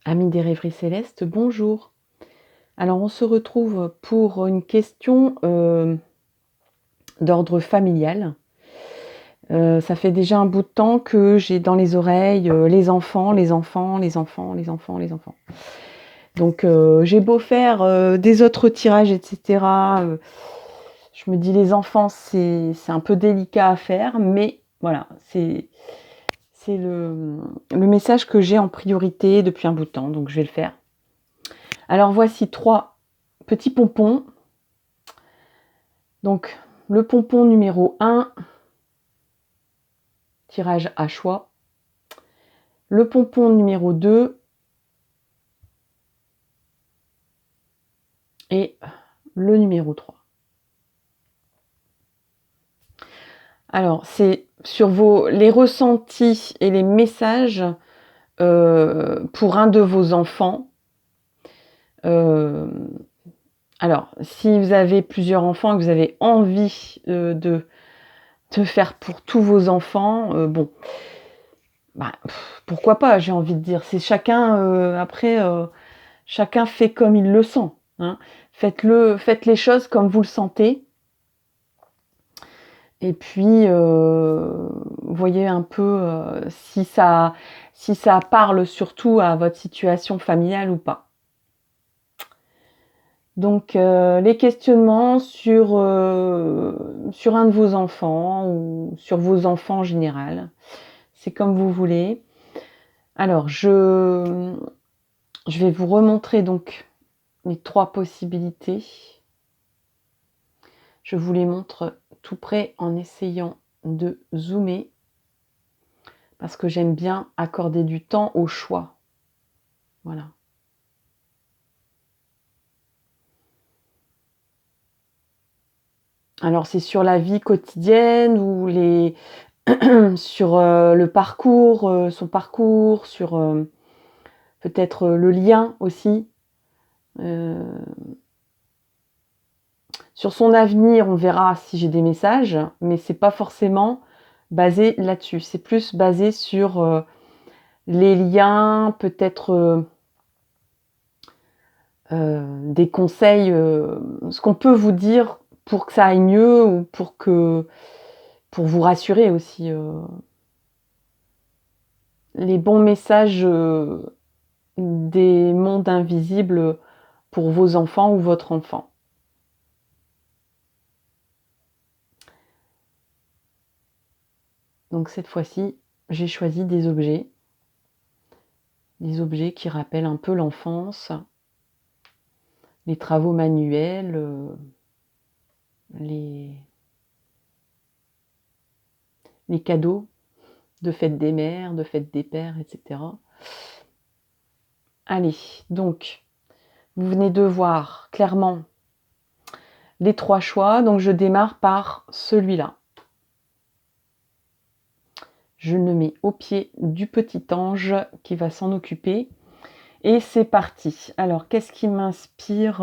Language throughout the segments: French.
Amis des rêveries célestes, bonjour. Alors on se retrouve pour une question d'ordre familial. Ça fait déjà un bout de temps que j'ai dans les oreilles les enfants, les enfants, les enfants, les enfants, les enfants. Donc j'ai beau faire des autres tirages, etc. Je me dis les enfants c'est un peu délicat à faire, mais voilà, c'est le message que j'ai en priorité depuis un bout de temps, donc je vais le faire. Alors voici 3 petits pompons. Donc le pompon numéro 1, tirage à choix. Le pompon numéro 2 et le numéro 3. Alors c'est sur les ressentis et les messages pour un de vos enfants. Alors, si vous avez plusieurs enfants et que vous avez envie de faire pour tous vos enfants, bon, pourquoi pas, j'ai envie de dire. C'est chacun, après, chacun fait comme il le sent. Hein. Faites les choses comme vous le sentez. Et puis, voyez un peu si ça parle surtout à votre situation familiale ou pas. Donc les questionnements sur un de vos enfants ou sur vos enfants en général, c'est comme vous voulez. Alors je vais vous remontrer donc les 3 possibilités. Je vous les montre tout près en essayant de zoomer parce que j'aime bien accorder du temps au choix. Voilà. Alors c'est sur la vie quotidienne ou sur le parcours, son parcours, sur peut-être le lien aussi. Sur son avenir, on verra si j'ai des messages, mais c'est pas forcément basé là-dessus. C'est plus basé sur les liens, peut-être des conseils, ce qu'on peut vous dire pour que ça aille mieux ou pour vous rassurer aussi. Les bons messages des mondes invisibles pour vos enfants ou votre enfant. Donc cette fois-ci, j'ai choisi des objets qui rappellent un peu l'enfance, les travaux manuels, les cadeaux de fête des mères, de fête des pères, etc. Allez, donc, vous venez de voir clairement les 3 choix, donc je démarre par celui-là. Je le mets au pied du petit ange qui va s'en occuper. Et c'est parti. Alors, qu'est-ce qui m'inspire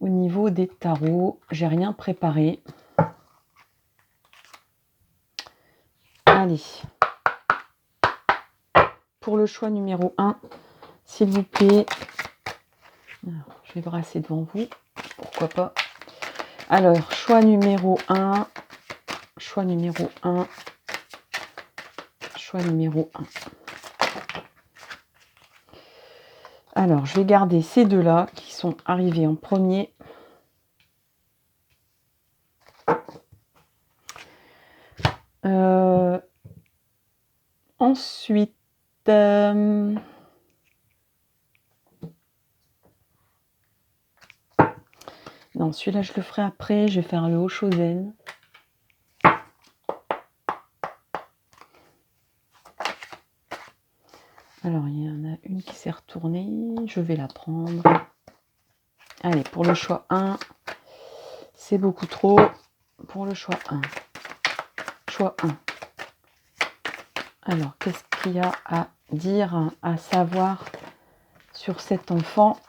au niveau des tarots? J'ai rien préparé. Allez. Pour le choix numéro 1, s'il vous plaît. Alors, je vais brasser devant vous. Pourquoi pas. Alors, choix numéro 1. Choix numéro 1. Choix numéro 1. Alors, je vais garder ces deux-là qui sont arrivés en premier. Ensuite, non, celui-là, je le ferai après. Je vais faire le Oshozen. Alors, il y en a une qui s'est retournée. Je vais la prendre. Allez, pour le choix 1, c'est beaucoup trop. Pour le choix 1. Choix 1. Alors, qu'est-ce qu'il y a à dire, à savoir sur cet enfant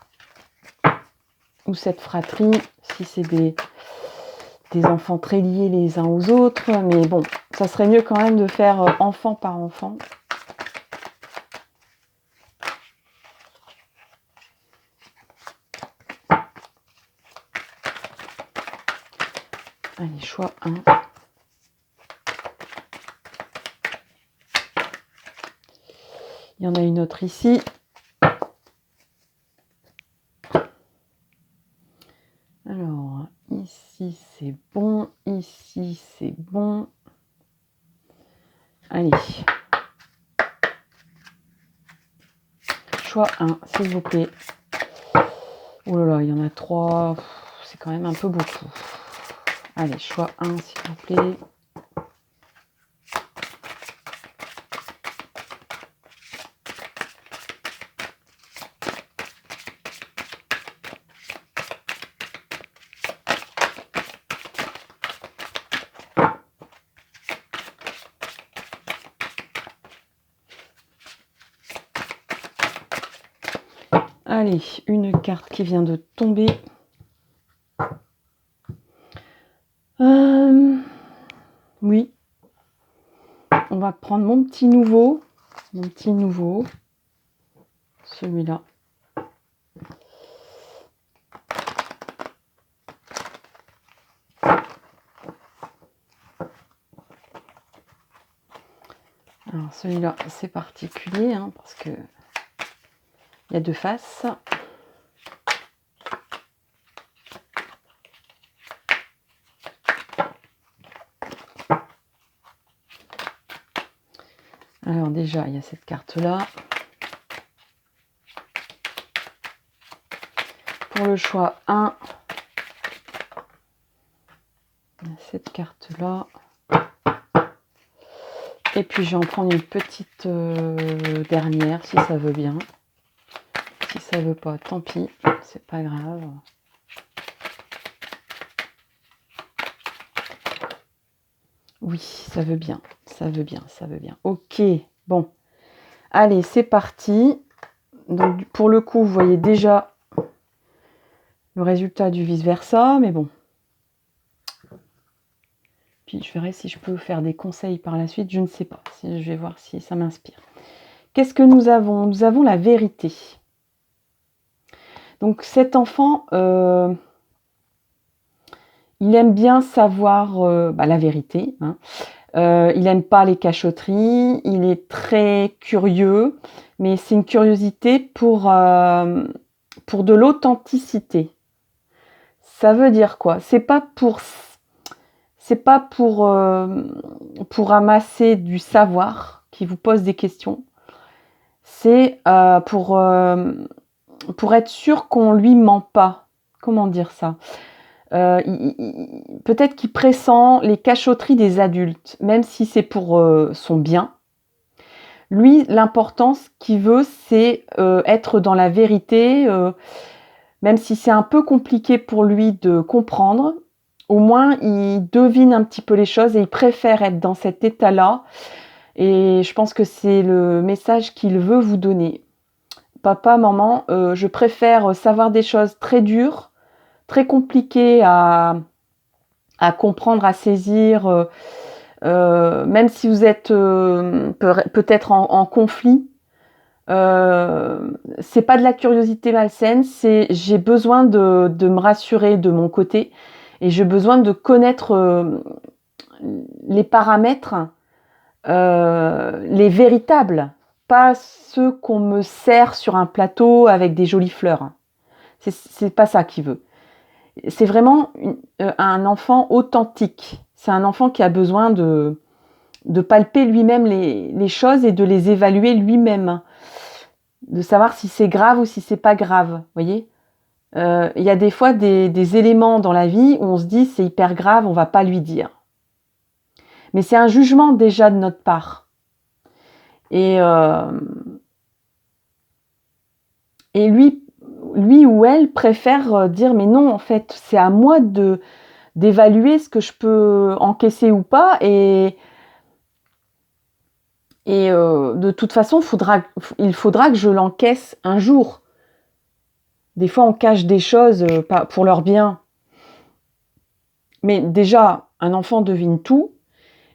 ou cette fratrie, si c'est des enfants très liés les uns aux autres, mais bon, ça serait mieux quand même de faire enfant par enfant. Allez, choix 1. Il y en a une autre ici. Alors, ici c'est bon, ici c'est bon. Allez. Choix 1, s'il vous plaît. Oh là là, il y en a 3. C'est quand même un peu beaucoup. Allez, choix 1, s'il vous plaît. Allez, une carte qui vient de tomber. Oui. On va prendre mon petit nouveau. Celui-là. Alors celui-là, c'est particulier, hein, parce que il y a 2 faces. Alors déjà, il y a cette carte-là. Pour le choix 1, il y a cette carte-là. Et puis je vais en prendre une petite dernière, si ça veut bien. Si ça veut pas, tant pis, c'est pas grave. Oui, ça veut bien, ça veut bien, ça veut bien. Ok, bon. Allez, c'est parti. Donc pour le coup, vous voyez déjà le résultat du vice-versa, mais bon. Puis je verrai si je peux faire des conseils par la suite, je ne sais pas. Je vais voir si ça m'inspire. Qu'est-ce que nous avons? Nous avons la vérité. Donc cet enfant, il aime bien savoir la vérité. Hein. Il n'aime pas les cachotteries, il est très curieux, mais c'est une curiosité pour de l'authenticité. Ça veut dire quoi? C'est pas pour amasser du savoir qui vous pose des questions. C'est pour être sûr qu'on lui ment pas. Comment dire ça? Peut-être qu'il pressent les cachotteries des adultes, même si c'est pour son bien. Lui, l'importance qu'il veut, c'est être dans la vérité, même si c'est un peu compliqué pour lui de comprendre. Au moins, il devine un petit peu les choses et il préfère être dans cet état-là. Et je pense que c'est le message qu'il veut vous donner. Papa, maman, je préfère savoir des choses très dures, très compliquées à comprendre, à saisir, même si vous êtes peut-être en conflit. C'est pas de la curiosité malsaine, c'est j'ai besoin de me rassurer de mon côté et j'ai besoin de connaître les paramètres, les véritables, pas ceux qu'on me sert sur un plateau avec des jolies fleurs. C'est pas ça qu'il veut. C'est vraiment un enfant authentique. C'est un enfant qui a besoin de palper lui-même les choses et de les évaluer lui-même. De savoir si c'est grave ou si c'est pas grave, voyez. Il y a des fois des éléments dans la vie où on se dit c'est hyper grave, on va pas lui dire. Mais c'est un jugement déjà de notre part. Et lui ou elle préfère dire mais non, en fait, c'est à moi d'évaluer ce que je peux encaisser ou pas et de toute façon, il faudra que je l'encaisse un jour. Des fois, on cache des choses pour leur bien. Mais déjà, un enfant devine tout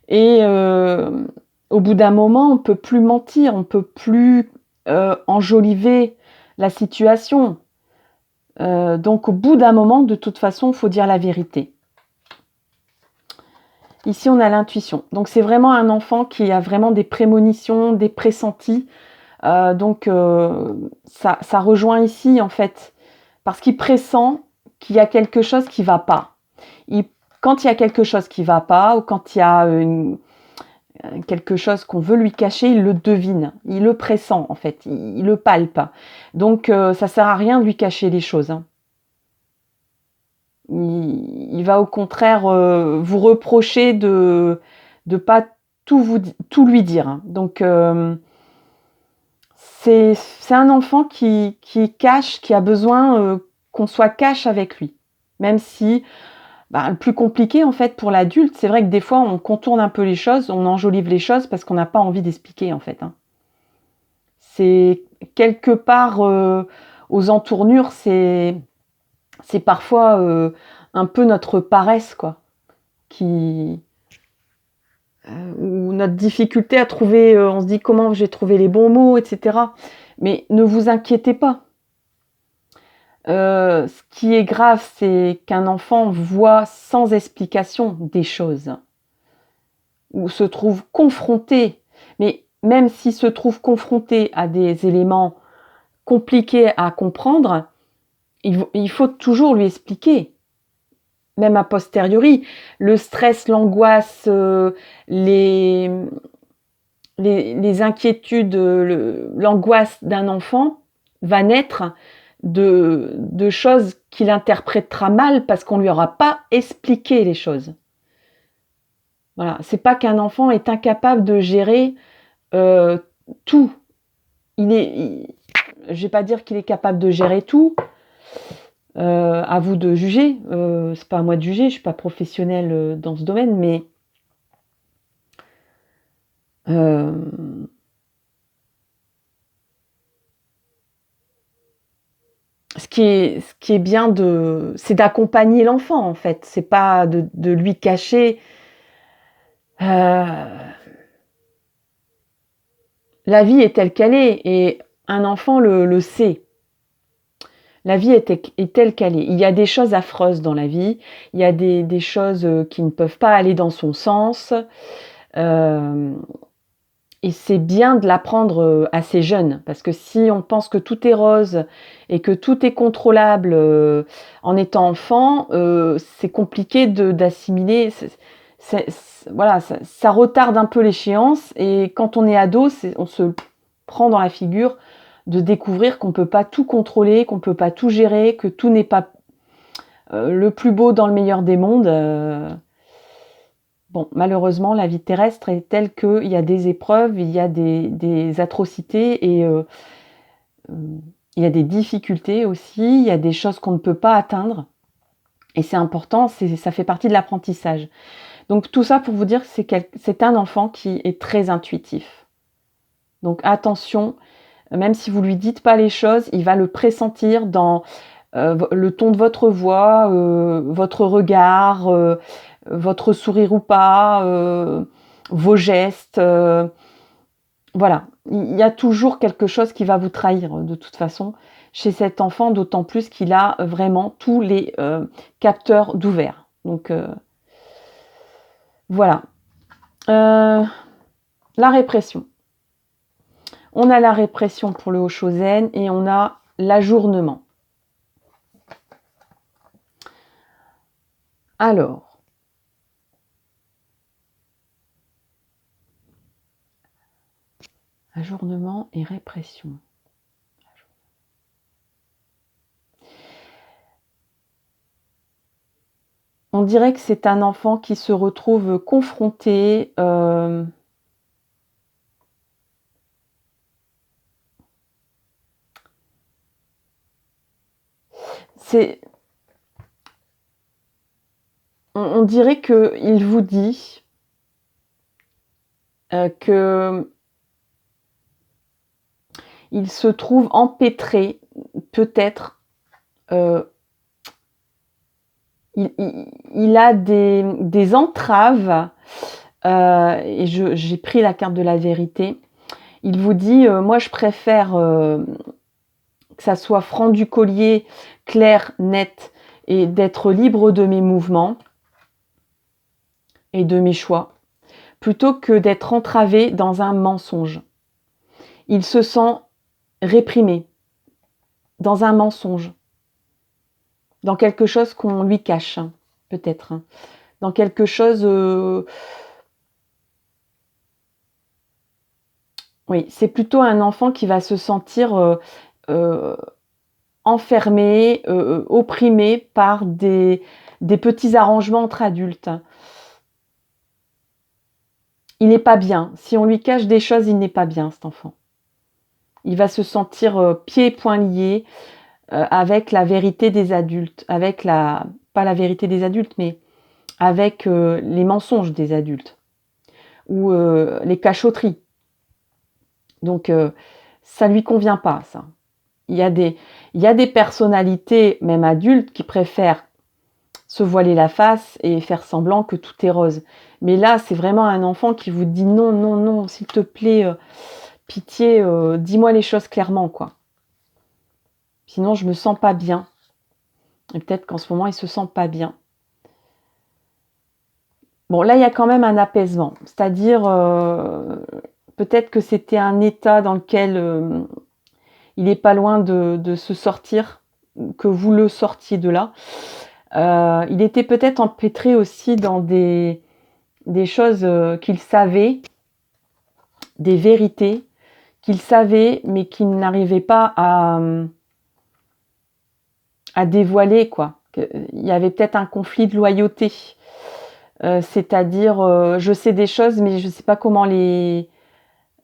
et au bout d'un moment, on ne peut plus mentir, on ne peut plus enjoliver la situation. Donc au bout d'un moment, de toute façon, il faut dire la vérité. Ici, on a l'intuition. Donc c'est vraiment un enfant qui a vraiment des prémonitions, des pressentis. Donc ça rejoint ici, en fait, parce qu'il pressent qu'il y a quelque chose qui ne va pas. Quand il y a quelque chose qui ne va pas, ou quand il y a quelque chose qu'on veut lui cacher, il le devine, il le pressent, en fait, il le palpe. Donc ça sert à rien de lui cacher les choses, hein. Il va au contraire vous reprocher de pas tout lui dire, hein. Donc c'est un enfant qui cache, qui a besoin qu'on soit cash avec lui. Même si le plus compliqué en fait pour l'adulte, c'est vrai que des fois on contourne un peu les choses, on enjolive les choses parce qu'on n'a pas envie d'expliquer en fait, hein. C'est quelque part aux entournures, c'est parfois un peu notre paresse, quoi, qui ou notre difficulté à trouver, on se dit comment j'ai trouvé les bons mots, etc. Mais ne vous inquiétez pas. Ce qui est grave, c'est qu'un enfant voit sans explication des choses, ou se trouve confronté. Mais même s'il se trouve confronté à des éléments compliqués à comprendre, il faut toujours lui expliquer. Même a posteriori, le stress, l'angoisse, les inquiétudes, l'angoisse d'un enfant va naître de choses qu'il interprétera mal parce qu'on ne lui aura pas expliqué les choses. Voilà, c'est pas qu'un enfant est incapable de gérer tout. Je ne vais pas dire qu'il est capable de gérer tout. À vous de juger. C'est pas à moi de juger, je suis pas professionnelle dans ce domaine, mais ce qui est bien c'est d'accompagner l'enfant en fait. C'est pas de lui cacher. La vie est telle qu'elle est et un enfant le sait. La vie est telle qu'elle est. Il y a des choses affreuses dans la vie. Il y a des choses qui ne peuvent pas aller dans son sens. Et c'est bien de l'apprendre assez jeune, parce que si on pense que tout est rose et que tout est contrôlable en étant enfant, c'est compliqué d'assimiler. Voilà, ça retarde un peu l'échéance, et quand on est ado, on se prend dans la figure de découvrir qu'on ne peut pas tout contrôler, qu'on ne peut pas tout gérer, que tout n'est pas le plus beau dans le meilleur des mondes. Bon, malheureusement, la vie terrestre est telle qu'il y a des épreuves, il y a des atrocités et il y a des difficultés aussi, il y a des choses qu'on ne peut pas atteindre. Et c'est important, ça fait partie de l'apprentissage. Donc tout ça pour vous dire que c'est un enfant qui est très intuitif. Donc attention, même si vous lui dites pas les choses, il va le pressentir dans le ton de votre voix, votre regard, votre sourire ou pas, vos gestes. Voilà, il y a toujours quelque chose qui va vous trahir de toute façon chez cet enfant, d'autant plus qu'il a vraiment tous les capteurs d'ouvert. Donc voilà. La répression. On a la répression pour le Hoshozen et on a l'ajournement. Alors, ajournement et répression. On dirait que c'est un enfant qui se retrouve confronté on dirait qu'il vous dit que il se trouve empêtré peut-être il a des entraves, et j'ai pris la carte de la vérité. Il vous dit, moi je préfère que ça soit franc du collier, clair, net, et d'être libre de mes mouvements et de mes choix, plutôt que d'être entravé dans un mensonge. Il se sent réprimé dans un mensonge, dans quelque chose qu'on lui cache, peut-être, dans quelque chose... oui, c'est plutôt un enfant qui va se sentir enfermé, opprimé par des petits arrangements entre adultes. Il n'est pas bien. Si on lui cache des choses, il n'est pas bien, cet enfant. Il va se sentir pieds et poings liés avec la vérité des adultes, pas la vérité des adultes, mais avec les mensonges des adultes ou les cachotteries. Donc, ça lui convient pas, ça. Il y a des personnalités, même adultes, qui préfèrent se voiler la face et faire semblant que tout est rose. Mais là, c'est vraiment un enfant qui vous dit non, non, non, s'il te plaît, pitié, dis-moi les choses clairement, quoi. Sinon, je me sens pas bien. Et peut-être qu'en ce moment, il se sent pas bien. Bon, là, il y a quand même un apaisement. C'est-à-dire, peut-être que c'était un état dans lequel il n'est pas loin de se sortir, que vous le sortiez de là. Il était peut-être empêtré aussi dans des choses qu'il savait, des vérités qu'il savait, mais qu'il n'arrivait pas à dévoiler, quoi. Il y avait peut-être un conflit de loyauté. C'est-à-dire, je sais des choses, mais je ne sais pas comment les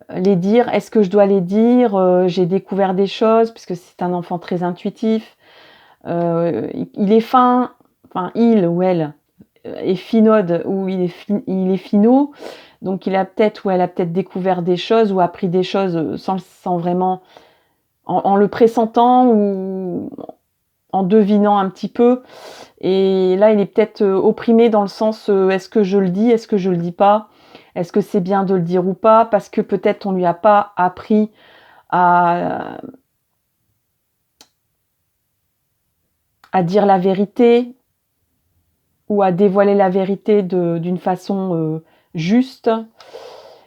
dire. Est-ce que je dois les dire? J'ai découvert des choses, puisque c'est un enfant très intuitif. Il est fin, enfin il ou elle est finaude ou il est finot. Donc il a peut-être ou elle a peut-être découvert des choses ou appris des choses sans vraiment en le pressentant ou en devinant un petit peu. Et là, il est peut-être opprimé dans le sens est-ce que je le dis, est-ce que je le dis pas, est-ce que c'est bien de le dire ou pas, parce que peut-être on lui a pas appris à dire la vérité ou à dévoiler la vérité d'une façon juste.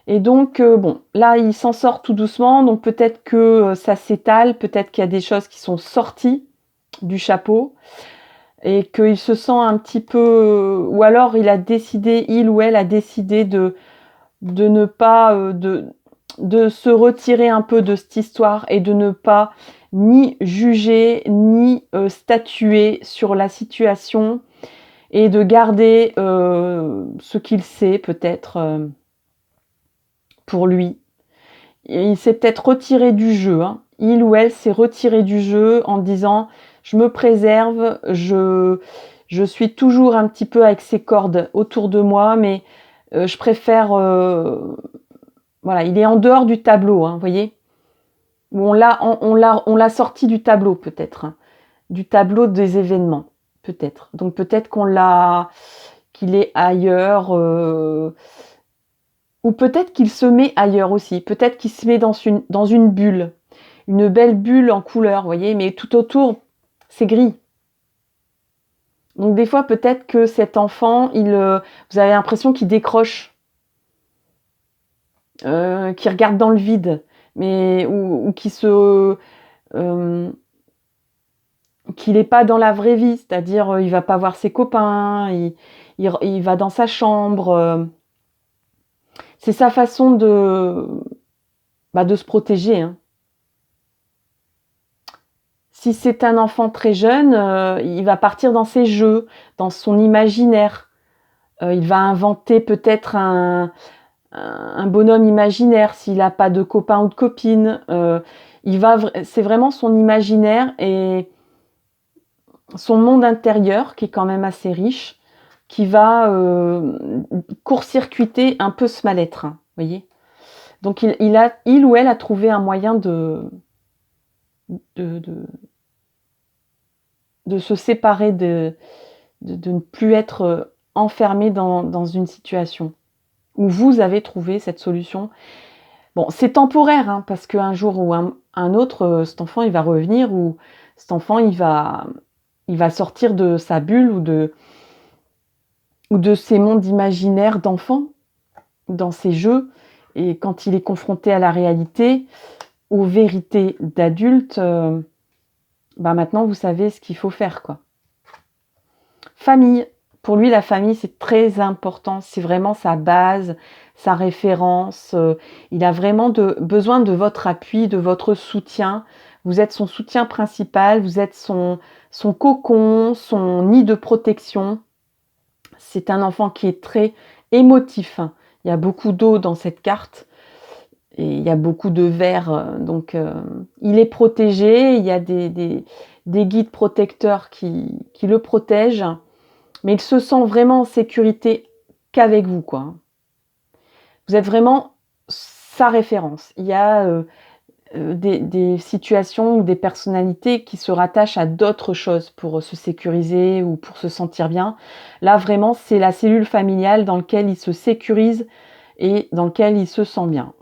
Et donc, bon, là, il s'en sort tout doucement, donc peut-être que ça s'étale, peut-être qu'il y a des choses qui sont sorties du chapeau, et qu'il se sent un petit peu... ou alors il ou elle a décidé de ne pas... de se retirer un peu de cette histoire et de ne pas ni juger, ni statuer sur la situation, et de garder ce qu'il sait peut-être pour lui. Et il s'est peut-être retiré du jeu. Il ou elle s'est retiré du jeu en disant « je me préserve, je suis toujours un petit peu avec ces cordes autour de moi, mais je préfère... voilà, il est en dehors du tableau, vous voyez. On l'a sorti du tableau peut-être, du tableau des événements, peut-être. Donc peut-être qu'il est ailleurs... ou peut-être qu'il se met ailleurs aussi. Peut-être qu'il se met dans une bulle. Une belle bulle en couleur, vous voyez, mais tout autour, c'est gris. Donc des fois, peut-être que cet enfant, vous avez l'impression qu'il décroche, qu'il regarde dans le vide, mais ou qu'il n'est pas dans la vraie vie, c'est-à-dire il va pas voir ses copains, il va dans sa chambre. C'est sa façon de se protéger. Si c'est un enfant très jeune, il va partir dans ses jeux, dans son imaginaire. Il va inventer peut-être un bonhomme imaginaire s'il n'a pas de copain ou de copine. C'est vraiment son imaginaire et son monde intérieur, qui est quand même assez riche, qui va court-circuiter un peu ce mal-être. Voyez ? Donc il ou elle a trouvé un moyen de se séparer de de ne plus être enfermé dans une situation où vous avez trouvé cette solution. Bon, c'est temporaire, hein, parce qu'un jour ou un autre, cet enfant, il va revenir, ou cet enfant, il va sortir de sa bulle ou de ses mondes imaginaires d'enfant, dans ses jeux. Et quand il est confronté à la réalité, aux vérités d'adulte, maintenant, vous savez ce qu'il faut faire, quoi. Famille. Pour lui, la famille, c'est très important. C'est vraiment sa base, sa référence. Il a vraiment besoin de votre appui, de votre soutien. Vous êtes son soutien principal. Vous êtes son cocon, son nid de protection. C'est un enfant qui est très émotif. Il y a beaucoup d'eau dans cette carte. Et il y a beaucoup de vert. Donc, il est protégé. Il y a des guides protecteurs qui le protègent. Mais il se sent vraiment en sécurité qu'avec vous, quoi. Vous êtes vraiment sa référence. Il y a des situations ou des personnalités qui se rattachent à d'autres choses pour se sécuriser ou pour se sentir bien. Là, vraiment, c'est la cellule familiale dans laquelle il se sécurise et dans laquelle il se sent bien.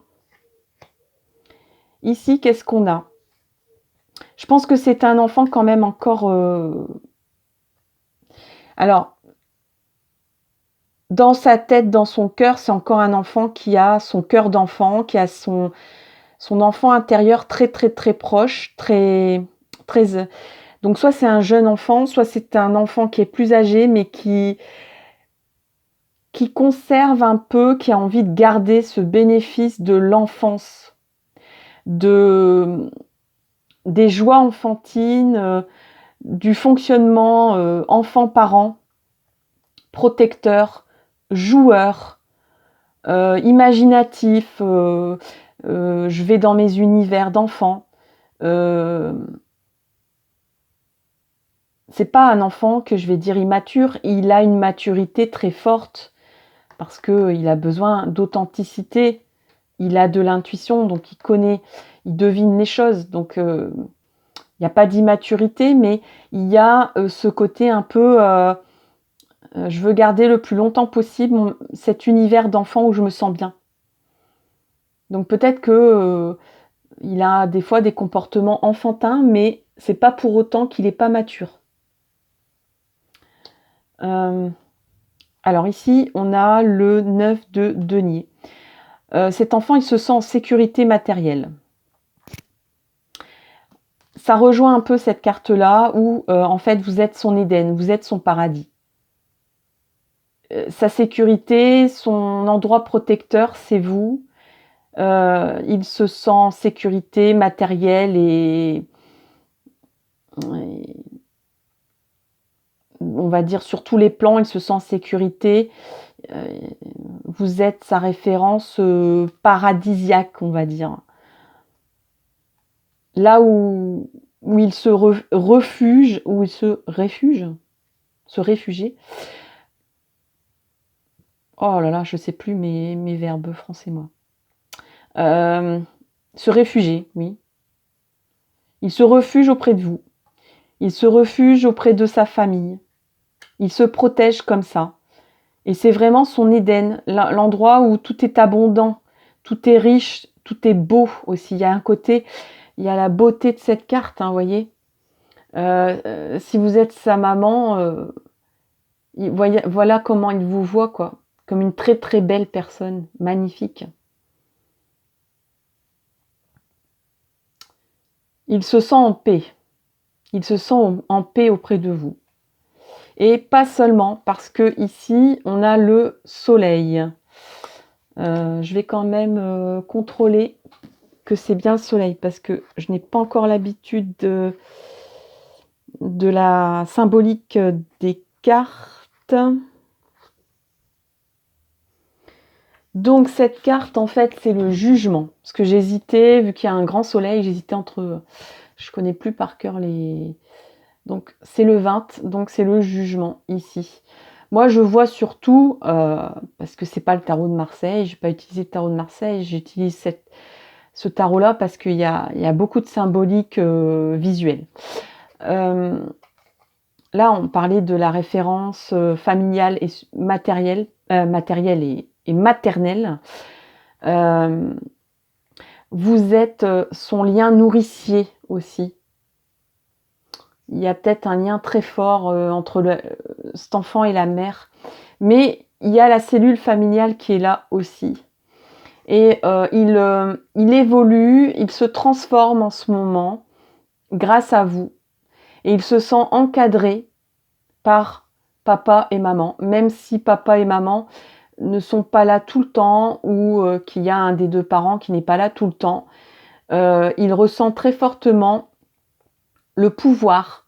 Ici, qu'est-ce qu'on a? Je pense que c'est un enfant quand même encore... Alors, dans sa tête, dans son cœur, c'est encore un enfant qui a son cœur d'enfant, qui a son enfant intérieur très très très proche, très très. Donc soit c'est un jeune enfant, soit c'est un enfant qui est plus âgé, mais qui conserve un peu, qui a envie de garder ce bénéfice de l'enfance, des joies enfantines, du fonctionnement enfant-parent, protecteur, joueur, imaginatif. Je vais dans mes univers d'enfant. C'est pas un enfant que je vais dire immature. Il a une maturité très forte parce que il a besoin d'authenticité. Il a de l'intuition, donc il connaît, il devine les choses. Donc il n'y a pas d'immaturité, mais il y a ce côté un peu je veux garder le plus longtemps possible cet univers d'enfant où je me sens bien. Donc peut-être que il a des fois des comportements enfantins, mais c'est pas pour autant qu'il n'est pas mature. Alors ici, on a le 9 de denier. Cet enfant, il se sent en sécurité matérielle. Ça rejoint un peu cette carte-là où, en fait, vous êtes son Éden, vous êtes son paradis. Sa sécurité, son endroit protecteur, c'est vous. Il se sent en sécurité matérielle et on va dire sur tous les plans, il se sent en sécurité. Vous êtes sa référence paradisiaque, on va dire. Là où il se refuge, où il se réfugier. Oh là là, je sais plus mes verbes français, moi. Se réfugier, oui. Il se refuge auprès de vous. Il se refuge auprès de sa famille. Il se protège comme ça. Et c'est vraiment son Éden, l'endroit où tout est abondant, tout est riche, tout est beau aussi. Il y a un côté, il y a la beauté de cette carte, hein, voyez. Si vous êtes sa maman, voilà comment il vous voit, quoi. Comme une très très belle personne, magnifique. Il se sent en paix. Il se sent en paix auprès de vous. Et pas seulement, parce que ici, on a le soleil. Je vais quand même contrôler que c'est bien le soleil, parce que je n'ai pas encore l'habitude de la symbolique des cartes. Donc cette carte, en fait, c'est le jugement. Parce que j'hésitais, vu qu'il y a un grand soleil, j'hésitais entre... Je connais plus par cœur les... Donc c'est le 20, donc c'est le jugement ici. Moi je vois surtout, parce que c'est pas le tarot de Marseille, je n'ai pas utilisé le tarot de Marseille, j'utilise ce tarot-là parce qu'il y a beaucoup de symboliques visuelles. là, on parlait de la référence familiale et matérielle, matérielle et maternelle. Euh, vous êtes son lien nourricier aussi. Il y a peut-être un lien très fort entre cet enfant et la mère. Mais il y a la cellule familiale qui est là aussi. Et il évolue, il se transforme en ce moment grâce à vous. Et il se sent encadré par papa et maman, même si papa et maman ne sont pas là tout le temps ou qu'il y a un des deux parents qui n'est pas là tout le temps. Il ressent très fortement le pouvoir,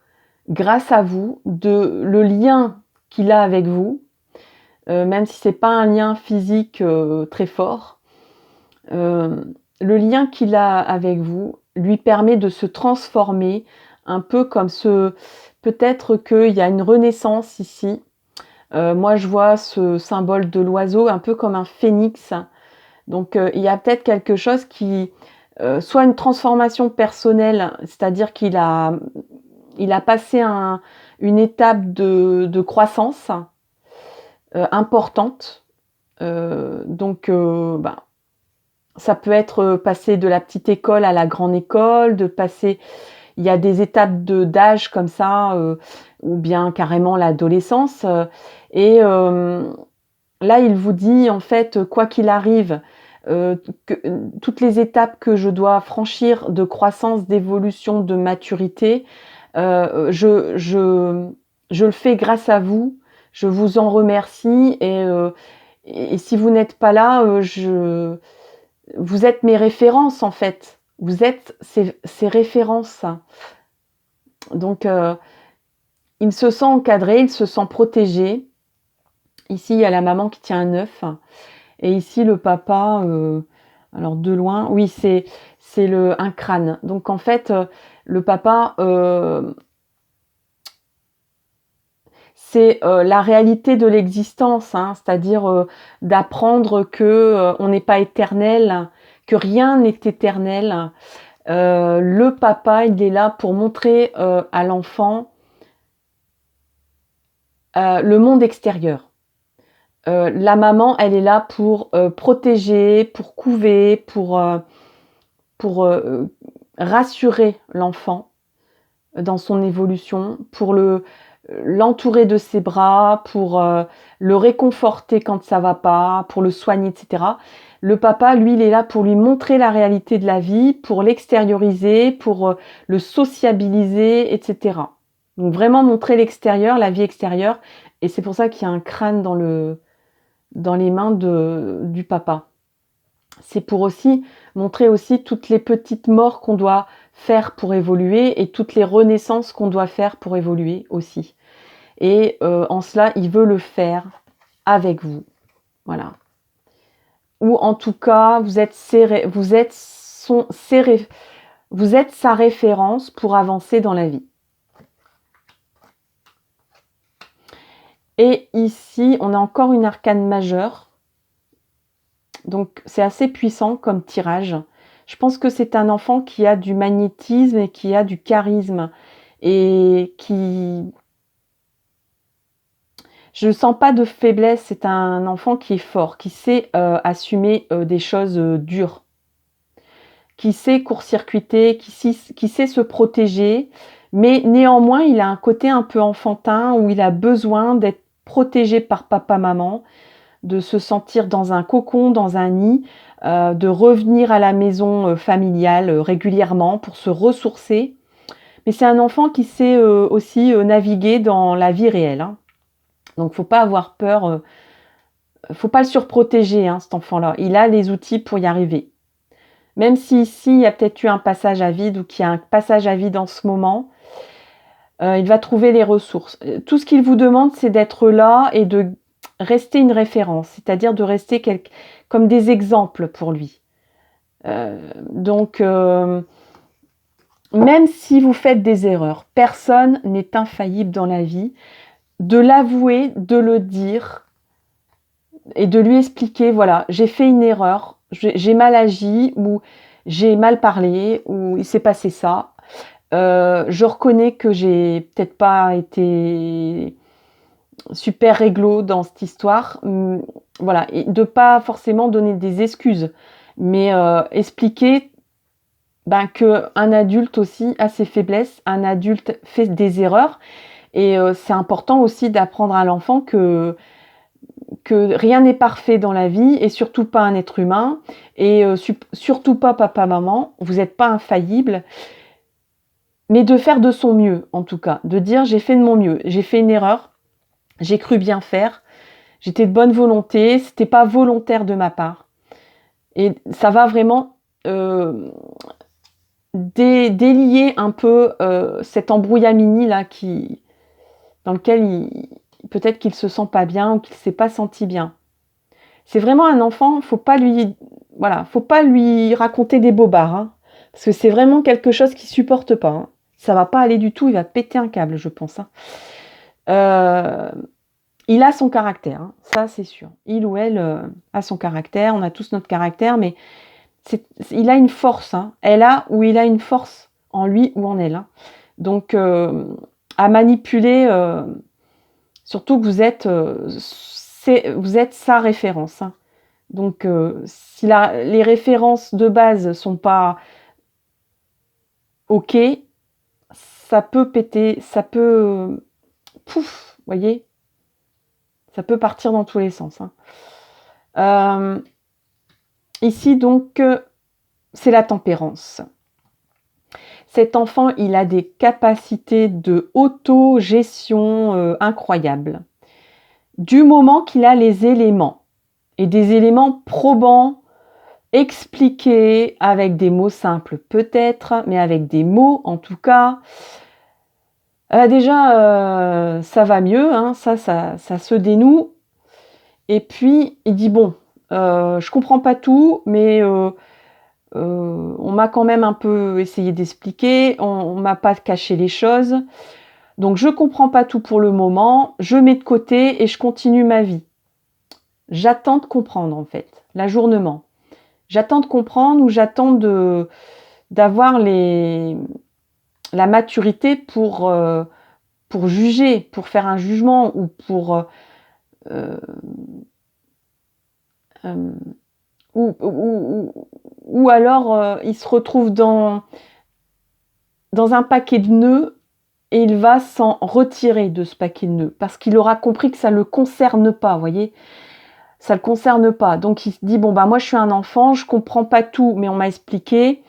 grâce à vous, le lien qu'il a avec vous, même si c'est pas un lien physique très fort. Le lien qu'il a avec vous lui permet de se transformer un peu comme peut-être qu'il y a une renaissance ici. Moi, je vois ce symbole de l'oiseau un peu comme un phénix. Donc, il y a peut-être quelque chose qui... soit une transformation personnelle, c'est-à-dire qu'il a passé une étape de croissance importante. Ça peut être passer de la petite école à la grande école, il y a des étapes d'âge comme ça, ou bien carrément l'adolescence. Là, il vous dit, en fait, quoi qu'il arrive, toutes les étapes que je dois franchir de croissance, d'évolution, de maturité, je le fais grâce à vous. Je vous en remercie. Et si vous n'êtes pas là, vous êtes mes références, en fait. Vous êtes ces références. Donc, il se sent encadré, il se sent protégé. Ici, il y a la maman qui tient un œuf. Et ici, le papa, alors de loin, oui, c'est un crâne. Donc, en fait, le papa, c'est la réalité de l'existence, hein, c'est-à-dire d'apprendre que on n'est pas éternel, que rien n'est éternel. Le papa, il est là pour montrer à l'enfant le monde extérieur. La maman, elle est là pour protéger, pour couver, pour rassurer l'enfant dans son évolution, pour l'entourer de ses bras, pour le réconforter quand ça va pas, pour le soigner, etc. Le papa, lui, il est là pour lui montrer la réalité de la vie, pour l'extérioriser, pour le sociabiliser, etc. Donc vraiment montrer l'extérieur, la vie extérieure. Et c'est pour ça qu'il y a un crâne dans les mains du papa. C'est pour aussi montrer aussi toutes les petites morts qu'on doit faire pour évoluer et toutes les renaissances qu'on doit faire pour évoluer aussi. Et en cela, il veut le faire avec vous. Voilà. Ou en tout cas, vous êtes sa référence pour avancer dans la vie. Et ici, on a encore une arcane majeure. Donc, c'est assez puissant comme tirage. Je pense que c'est un enfant qui a du magnétisme et qui a du charisme. Et qui... Je ne sens pas de faiblesse. C'est un enfant qui est fort, qui sait assumer des choses dures. Qui sait court-circuiter, qui sait se protéger. Mais néanmoins, il a un côté un peu enfantin où il a besoin d'être protégé par papa-maman, de se sentir dans un cocon, dans un nid, de revenir à la maison familiale régulièrement pour se ressourcer. Mais c'est un enfant qui sait aussi naviguer dans la vie réelle. Hein. Donc, faut pas avoir peur. Faut pas le surprotéger, hein, cet enfant-là. Il a les outils pour y arriver. Même si ici, il y a peut-être eu un passage à vide ou qu'il y a un passage à vide en ce moment, il va trouver les ressources. Tout ce qu'il vous demande, c'est d'être là et de rester une référence, c'est-à-dire de rester comme des exemples pour lui. Donc, même si vous faites des erreurs, personne n'est infaillible dans la vie. De l'avouer, de le dire et de lui expliquer, voilà, j'ai fait une erreur, j'ai mal agi ou j'ai mal parlé ou il s'est passé ça. Je reconnais que j'ai peut-être pas été super réglo dans cette histoire. Voilà, et de pas forcément donner des excuses, mais expliquer qu'un adulte aussi a ses faiblesses, un adulte fait des erreurs et c'est important aussi d'apprendre à l'enfant que rien n'est parfait dans la vie et surtout pas un être humain et surtout pas papa, maman, vous n'êtes pas infaillible, mais de faire de son mieux en tout cas, de dire j'ai fait de mon mieux, j'ai fait une erreur, j'ai cru bien faire, j'étais de bonne volonté, c'était pas volontaire de ma part. Et ça va vraiment délier un peu cet embrouillamini là dans lequel peut-être qu'il se sent pas bien ou qu'il s'est pas senti bien. C'est vraiment un enfant, faut pas lui raconter des bobards, hein, parce que c'est vraiment quelque chose qu'il supporte pas. Hein. Ça va pas aller du tout, il va péter un câble, je pense. Hein. Il a son caractère, hein, ça c'est sûr. Il ou elle a son caractère, on a tous notre caractère, mais il a une force. Hein. Elle a ou il a une force en lui ou en elle. Hein. Donc à manipuler, surtout que vous êtes sa référence. Hein. Donc si les références de base sont pas ok, ça peut péter, ça peut pouf, voyez, ça peut partir dans tous les sens. Hein. Ici donc c'est la tempérance. Cet enfant, il a des capacités de autogestion incroyables. Du moment qu'il a les éléments, et des éléments probants, expliqués avec des mots simples peut-être, mais avec des mots en tout cas, déjà ça va mieux, hein, ça se dénoue. Et puis il dit bon, je comprends pas tout, mais on m'a quand même un peu essayé d'expliquer, on m'a pas caché les choses. Donc je comprends pas tout pour le moment, je mets de côté et je continue ma vie. J'attends de comprendre en fait, l'ajournement. J'attends de comprendre ou j'attends d'avoir la maturité pour juger, pour faire un jugement ou pour ou alors il se retrouve dans un paquet de nœuds et il va s'en retirer de ce paquet de nœuds parce qu'il aura compris que ça ne le concerne pas, vous voyez, ça ne le concerne pas. Donc il se dit bon moi je suis un enfant, je comprends pas tout, mais on m'a expliqué,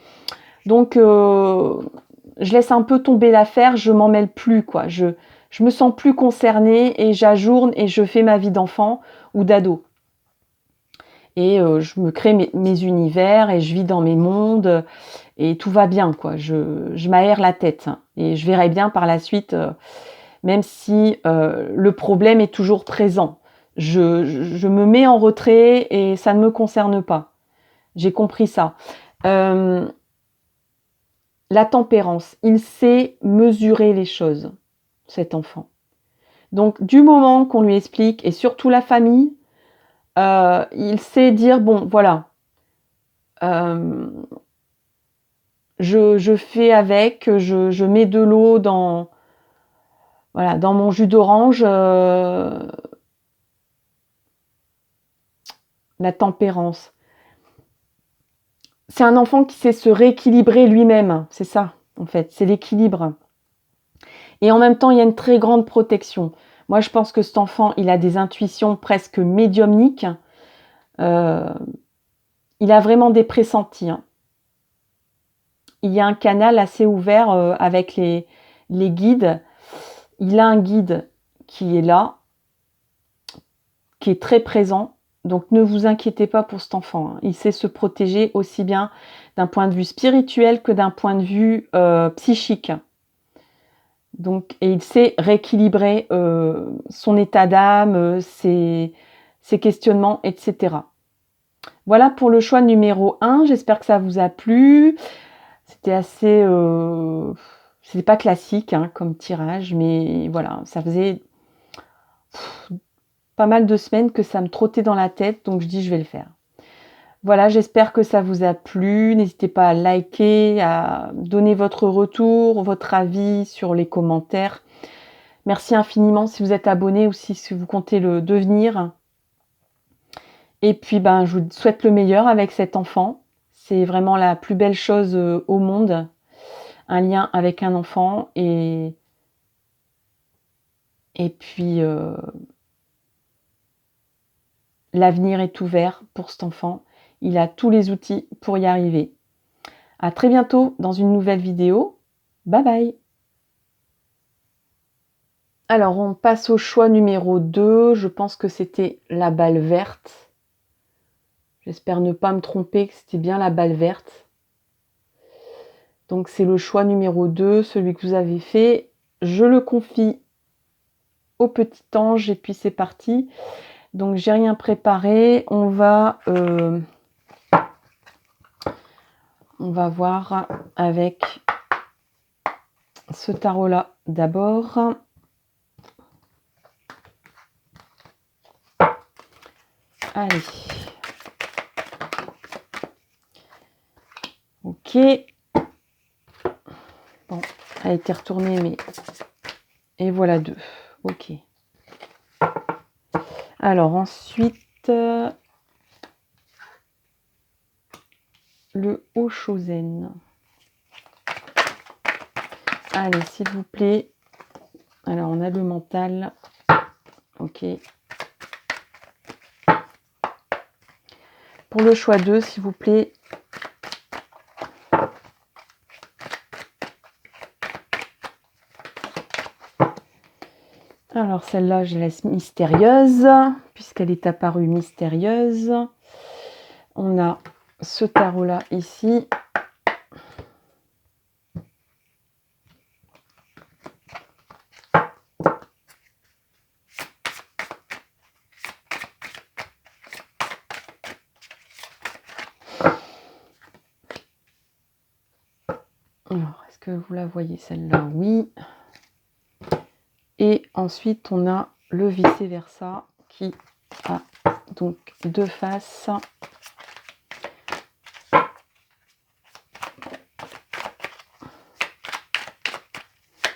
donc je laisse un peu tomber l'affaire, je m'en mêle plus quoi, je me sens plus concernée et j'ajourne et je fais ma vie d'enfant ou d'ado. Et je me crée mes univers et je vis dans mes mondes et tout va bien quoi. Je m'aère la tête hein, et je verrai bien par la suite, même si le problème est toujours présent. Je me mets en retrait et ça ne me concerne pas. J'ai compris ça. La tempérance, il sait mesurer les choses, cet enfant. Donc du moment qu'on lui explique, et surtout la famille, il sait dire bon voilà, je fais avec, je mets de l'eau dans mon jus d'orange. La tempérance. C'est un enfant qui sait se rééquilibrer lui-même, c'est ça en fait, c'est l'équilibre. Et en même temps, il y a une très grande protection. Moi, je pense que cet enfant, il a des intuitions presque médiumniques. Il a vraiment des pressentis. Hein. Il y a un canal assez ouvert avec les guides. Il a un guide qui est là, qui est très présent. Donc ne vous inquiétez pas pour cet enfant. Hein. Il sait se protéger aussi bien d'un point de vue spirituel que d'un point de vue psychique. Donc, et il sait rééquilibrer son état d'âme, ses questionnements, etc. Voilà pour le choix numéro 1. J'espère que ça vous a plu. C'était assez... c'était pas classique hein, comme tirage, mais voilà, ça faisait pas mal de semaines que ça me trottait dans la tête, donc je dis je vais le faire. Voilà, j'espère que ça vous a plu. N'hésitez pas à liker, à donner votre retour, votre avis sur les commentaires. Merci infiniment si vous êtes abonné ou si vous comptez le devenir. Et puis, ben, je vous souhaite le meilleur avec cet enfant. C'est vraiment la plus belle chose au monde, un lien avec un enfant. Et puis, l'avenir est ouvert pour cet enfant. Il a tous les outils pour y arriver. À très bientôt dans une nouvelle vidéo. Bye bye. Alors, on passe au choix numéro 2. Je pense que c'était la balle verte. J'espère ne pas me tromper, que c'était bien la balle verte. Donc, c'est le choix numéro 2, celui que vous avez fait. Je le confie au petit ange et puis c'est parti. Donc, j'ai rien préparé. On va voir avec ce tarot-là d'abord. Allez. Ok. Bon, elle a été retournée, mais... Et voilà 2. Ok. Alors, ensuite... le Haut-Chosen. Allez, s'il vous plaît. Alors, on a le mental. Ok. Pour le choix 2, s'il vous plaît. Alors, celle-là, je laisse mystérieuse, puisqu'elle est apparue mystérieuse. On a ce tarot-là ici. Alors, est-ce que vous la voyez celle-là? Oui. Et ensuite, on a le vice-versa qui a donc 2 faces.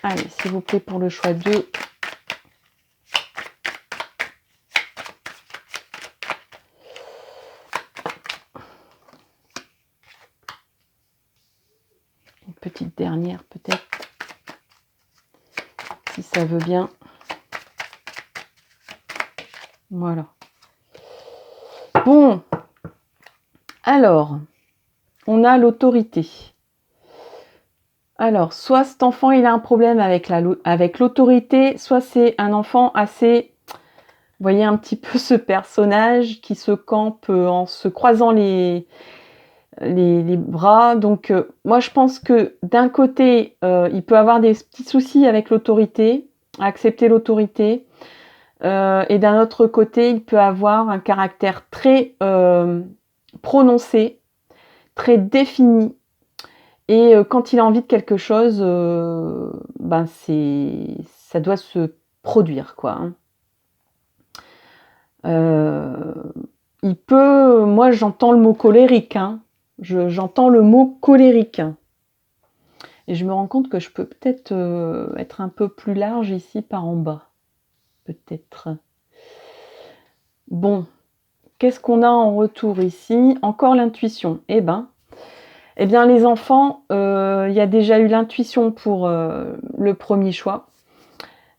Allez, s'il vous plaît, pour le choix 2. Une petite dernière, peut-être. Si ça veut bien. Voilà. Bon. Alors, on a l'autorité. Alors, soit cet enfant, il a un problème avec l'autorité, soit c'est un enfant assez... Vous voyez un petit peu ce personnage qui se campe en se croisant les bras. Donc, moi, je pense que d'un côté, il peut avoir des petits soucis avec l'autorité, accepter l'autorité. Et d'un autre côté, il peut avoir un caractère très prononcé, très défini. Et quand il a envie de quelque chose, ben ça doit se produire, quoi. Hein. Il peut... Moi, j'entends le mot colérique. Hein. J'entends le mot colérique. Et je me rends compte que je peux peut-être être un peu plus large ici par en bas. Peut-être. Bon. Qu'est-ce qu'on a en retour ici? Encore l'intuition. Eh bien, les enfants, il y a déjà eu l'intuition pour le premier choix.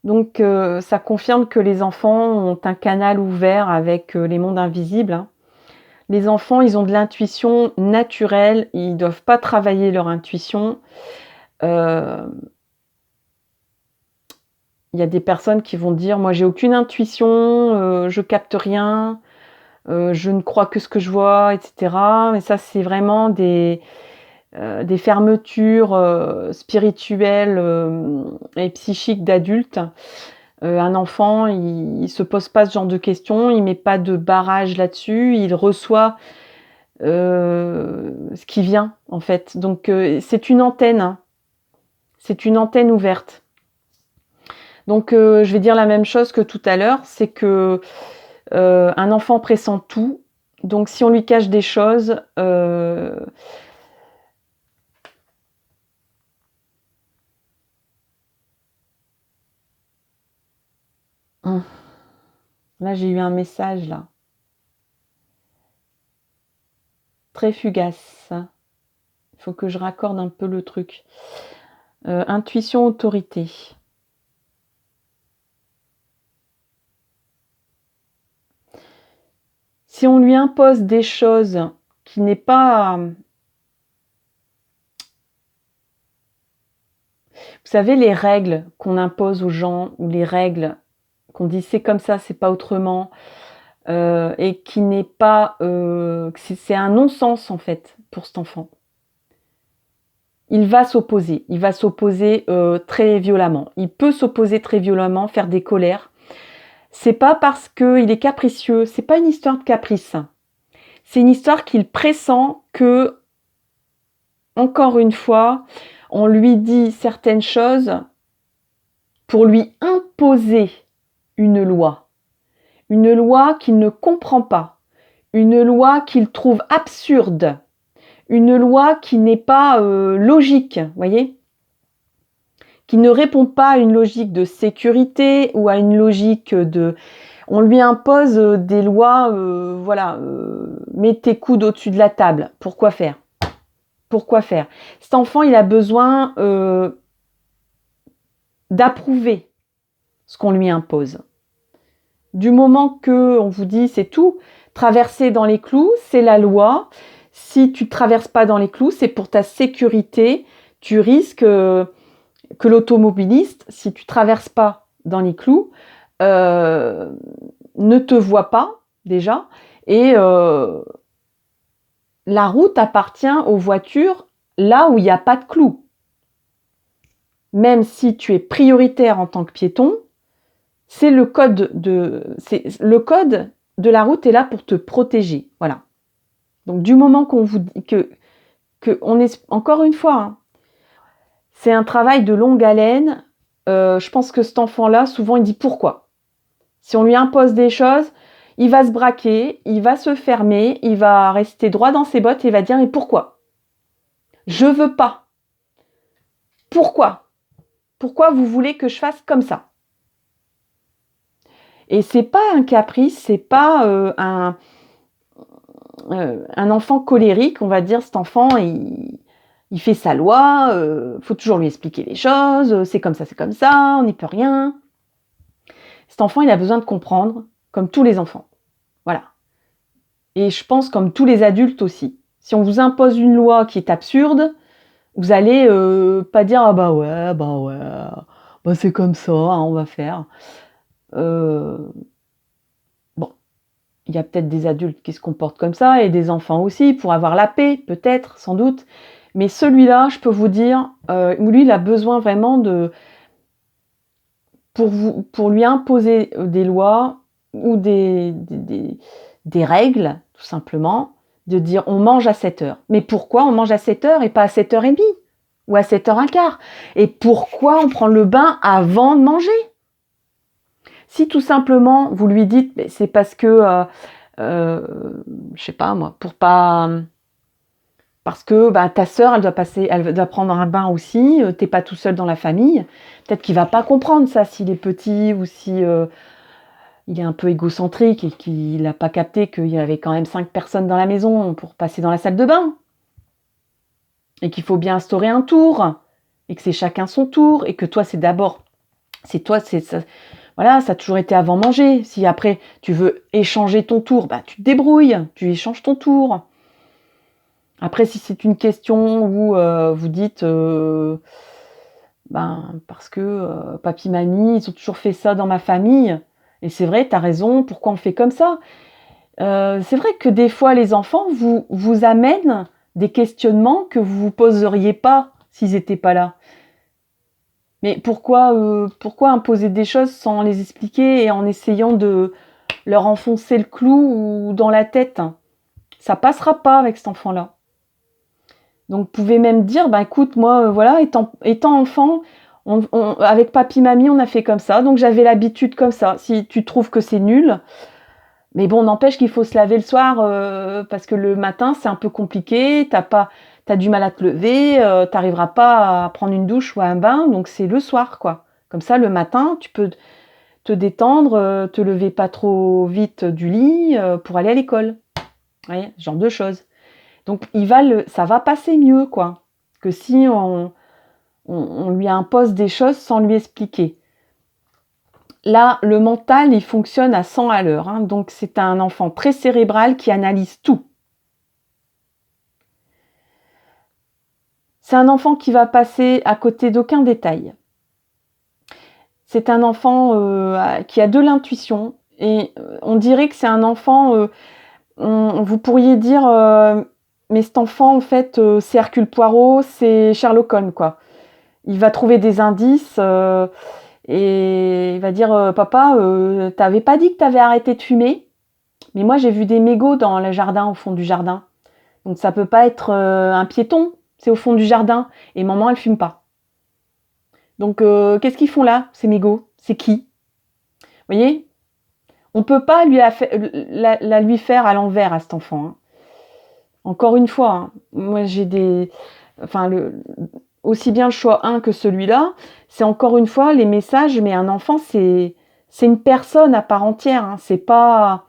Donc, ça confirme que les enfants ont un canal ouvert avec les mondes invisibles. Hein. Les enfants, ils ont de l'intuition naturelle. Ils ne doivent pas travailler leur intuition. Il y a des personnes qui vont dire « Moi, j'ai aucune intuition, je capte rien, je ne crois que ce que je vois, etc. » Mais ça, c'est vraiment des fermetures spirituelles et psychiques d'adultes. Un enfant, il ne se pose pas ce genre de questions, il ne met pas de barrage là-dessus, il reçoit ce qui vient, en fait. Donc, c'est une antenne. Hein. C'est une antenne ouverte. Donc, je vais dire la même chose que tout à l'heure, c'est que un enfant pressent tout. Donc si on lui cache des choses, là j'ai eu un message là, très fugace. Il faut que je raccorde un peu le truc. Intuition, autorité. Si on lui impose des choses qui n'est pas... Vous savez, les règles qu'on impose aux gens, ou les règles qu'on dit c'est comme ça, c'est pas autrement, et qui n'est pas... c'est un non-sens en fait pour cet enfant. Il va s'opposer très violemment. Il peut s'opposer très violemment, faire des colères. C'est pas parce qu'il est capricieux, c'est pas une histoire de caprice. C'est une histoire qu'il pressent que, encore une fois, on lui dit certaines choses pour lui imposer une loi qu'il ne comprend pas, une loi qu'il trouve absurde, une loi qui n'est pas logique, voyez, qui ne répond pas à une logique de sécurité ou à une logique de... On lui impose des lois, mets tes coudes au-dessus de la table. Pourquoi faire? Pourquoi faire? Cet enfant, il a besoin d'approuver ce qu'on lui impose. Du moment que on vous dit c'est tout, traverser dans les clous, c'est la loi. Si tu ne traverses pas dans les clous, c'est pour ta sécurité. Tu risques que l'automobiliste, si tu ne traverses pas dans les clous, ne te voit pas déjà. Et la route appartient aux voitures là où il n'y a pas de clous. Même si tu es prioritaire en tant que piéton, c'est le code de la route est là pour te protéger. Voilà. Donc du moment qu'on vous dit que on est, encore une fois, hein, c'est un travail de longue haleine. Je pense que cet enfant-là, souvent, il dit pourquoi. Si on lui impose des choses, il va se braquer, il va se fermer, il va rester droit dans ses bottes et il va dire mais pourquoi? Je veux pas. Pourquoi? Pourquoi vous voulez que je fasse comme ça? Et c'est pas un caprice, c'est pas un enfant colérique, on va dire. Cet enfant, il fait sa loi, faut toujours lui expliquer les choses, c'est comme ça, on n'y peut rien. Cet enfant, il a besoin de comprendre, comme tous les enfants. Voilà. Et je pense comme tous les adultes aussi. Si on vous impose une loi qui est absurde, vous allez pas dire ah bah ouais, bah c'est comme ça, hein, on va faire. Bon, il y a peut-être des adultes qui se comportent comme ça et des enfants aussi pour avoir la paix, peut-être, sans doute. Mais celui-là, je peux vous dire, lui, il a besoin vraiment pour lui imposer des lois ou des règles, tout simplement, de dire on mange à 7 heures. Mais pourquoi on mange à 7 heures et pas à 7h30 ou à 7h15? Et pourquoi on prend le bain avant de manger? Si tout simplement vous lui dites c'est parce que, je sais pas moi, parce que ta sœur elle doit prendre un bain aussi, t'es pas tout seul dans la famille, peut-être qu'il va pas comprendre ça s'il est petit ou si il est un peu égocentrique et qu'il n'a pas capté qu'il y avait quand même 5 personnes dans la maison pour passer dans la salle de bain. Et qu'il faut bien instaurer un tour. Et que c'est chacun son tour. Et que toi, voilà, ça a toujours été avant manger. Si après, tu veux échanger ton tour, tu te débrouilles. Tu échanges ton tour. Après, si c'est une question où vous dites... parce que papy, mamie, ils ont toujours fait ça dans ma famille... Et c'est vrai, tu as raison, pourquoi on fait comme ça? C'est vrai que des fois, les enfants vous amènent des questionnements que vous ne vous poseriez pas s'ils n'étaient pas là. Mais pourquoi imposer des choses sans les expliquer et en essayant de leur enfoncer le clou dans la tête? Ça passera pas avec cet enfant-là. Donc, vous pouvez même dire, écoute, moi, voilà, étant enfant... avec papy, mamie, on a fait comme ça, donc j'avais l'habitude comme ça. Si tu trouves que c'est nul, Mais bon, n'empêche qu'il faut se laver le soir parce que le matin, c'est un peu compliqué. T'as du mal à te lever, t'arriveras pas à prendre une douche ou un bain, donc c'est le soir, quoi. Comme ça, le matin, tu peux te détendre, te lever pas trop vite du lit pour aller à l'école. Vous voyez, ce genre de choses. Donc, ça va passer mieux, quoi, que si on lui impose des choses sans lui expliquer. Là, le mental, il fonctionne à 100 à l'heure. Hein, donc, c'est un enfant très cérébral qui analyse tout. C'est un enfant qui va passer à côté d'aucun détail. C'est un enfant qui a de l'intuition. Et on dirait que c'est un enfant... vous pourriez dire... mais cet enfant, en fait, c'est Hercule Poirot, c'est Sherlock Holmes, quoi. Il va trouver des indices... et il va dire papa, t'avais pas dit que t'avais arrêté de fumer? Mais moi j'ai vu des mégots dans le jardin, au fond du jardin. Donc ça peut pas être un piéton, c'est au fond du jardin. Et maman elle fume pas. Donc qu'est-ce qu'ils font là, ces mégots? C'est qui? Vous voyez? On peut pas la lui faire à l'envers à cet enfant. Hein. Encore une fois, hein, moi j'ai des... Enfin, aussi bien le choix 1 que celui-là, c'est encore une fois les messages, mais un enfant, c'est une personne à part entière. Hein. C'est pas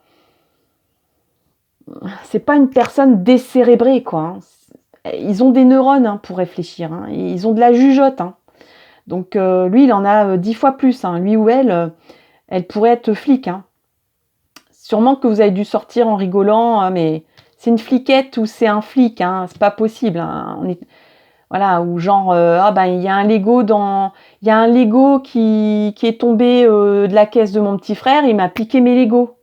une personne décérébrée, quoi. Hein. Ils ont des neurones hein, pour réfléchir. Hein. Ils ont de la jugeote. Hein. Donc lui, il en a 10 fois plus. Hein. Lui ou elle pourrait être flic. Hein. Sûrement que vous avez dû sortir en rigolant, hein, mais c'est une fliquette ou c'est un flic. Hein. C'est pas possible. Hein. Voilà, ou genre il y a un Lego qui est tombé de la caisse de mon petit frère, il m'a piqué mes Legos.